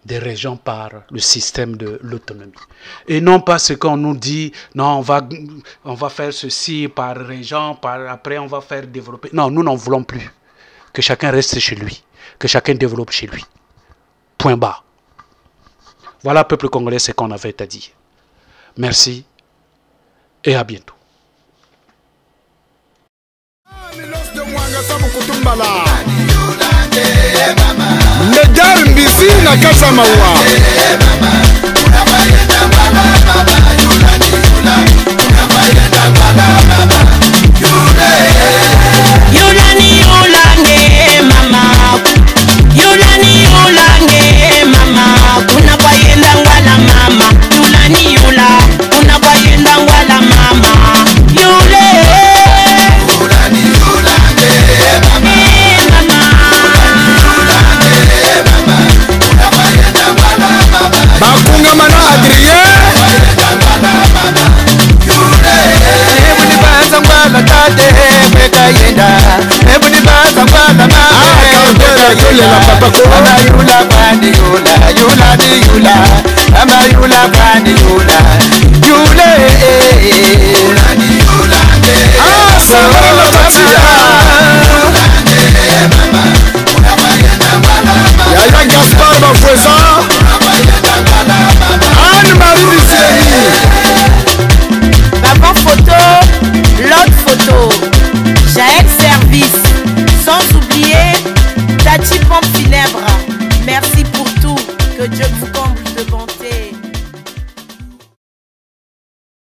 des régions par le système de l'autonomie. Et non pas ce qu'on nous dit, non, on va faire ceci par région, après on va faire développer. Non, nous n'en voulons plus. Que chacun reste chez lui. Que chacun développe chez lui. Point bas. Voilà, peuple congolais, ce qu'on avait à dire. Merci et à bientôt. D'abord photo, l'autre photo. Jaël Service, sans oublier Tati Pompe Funèbre.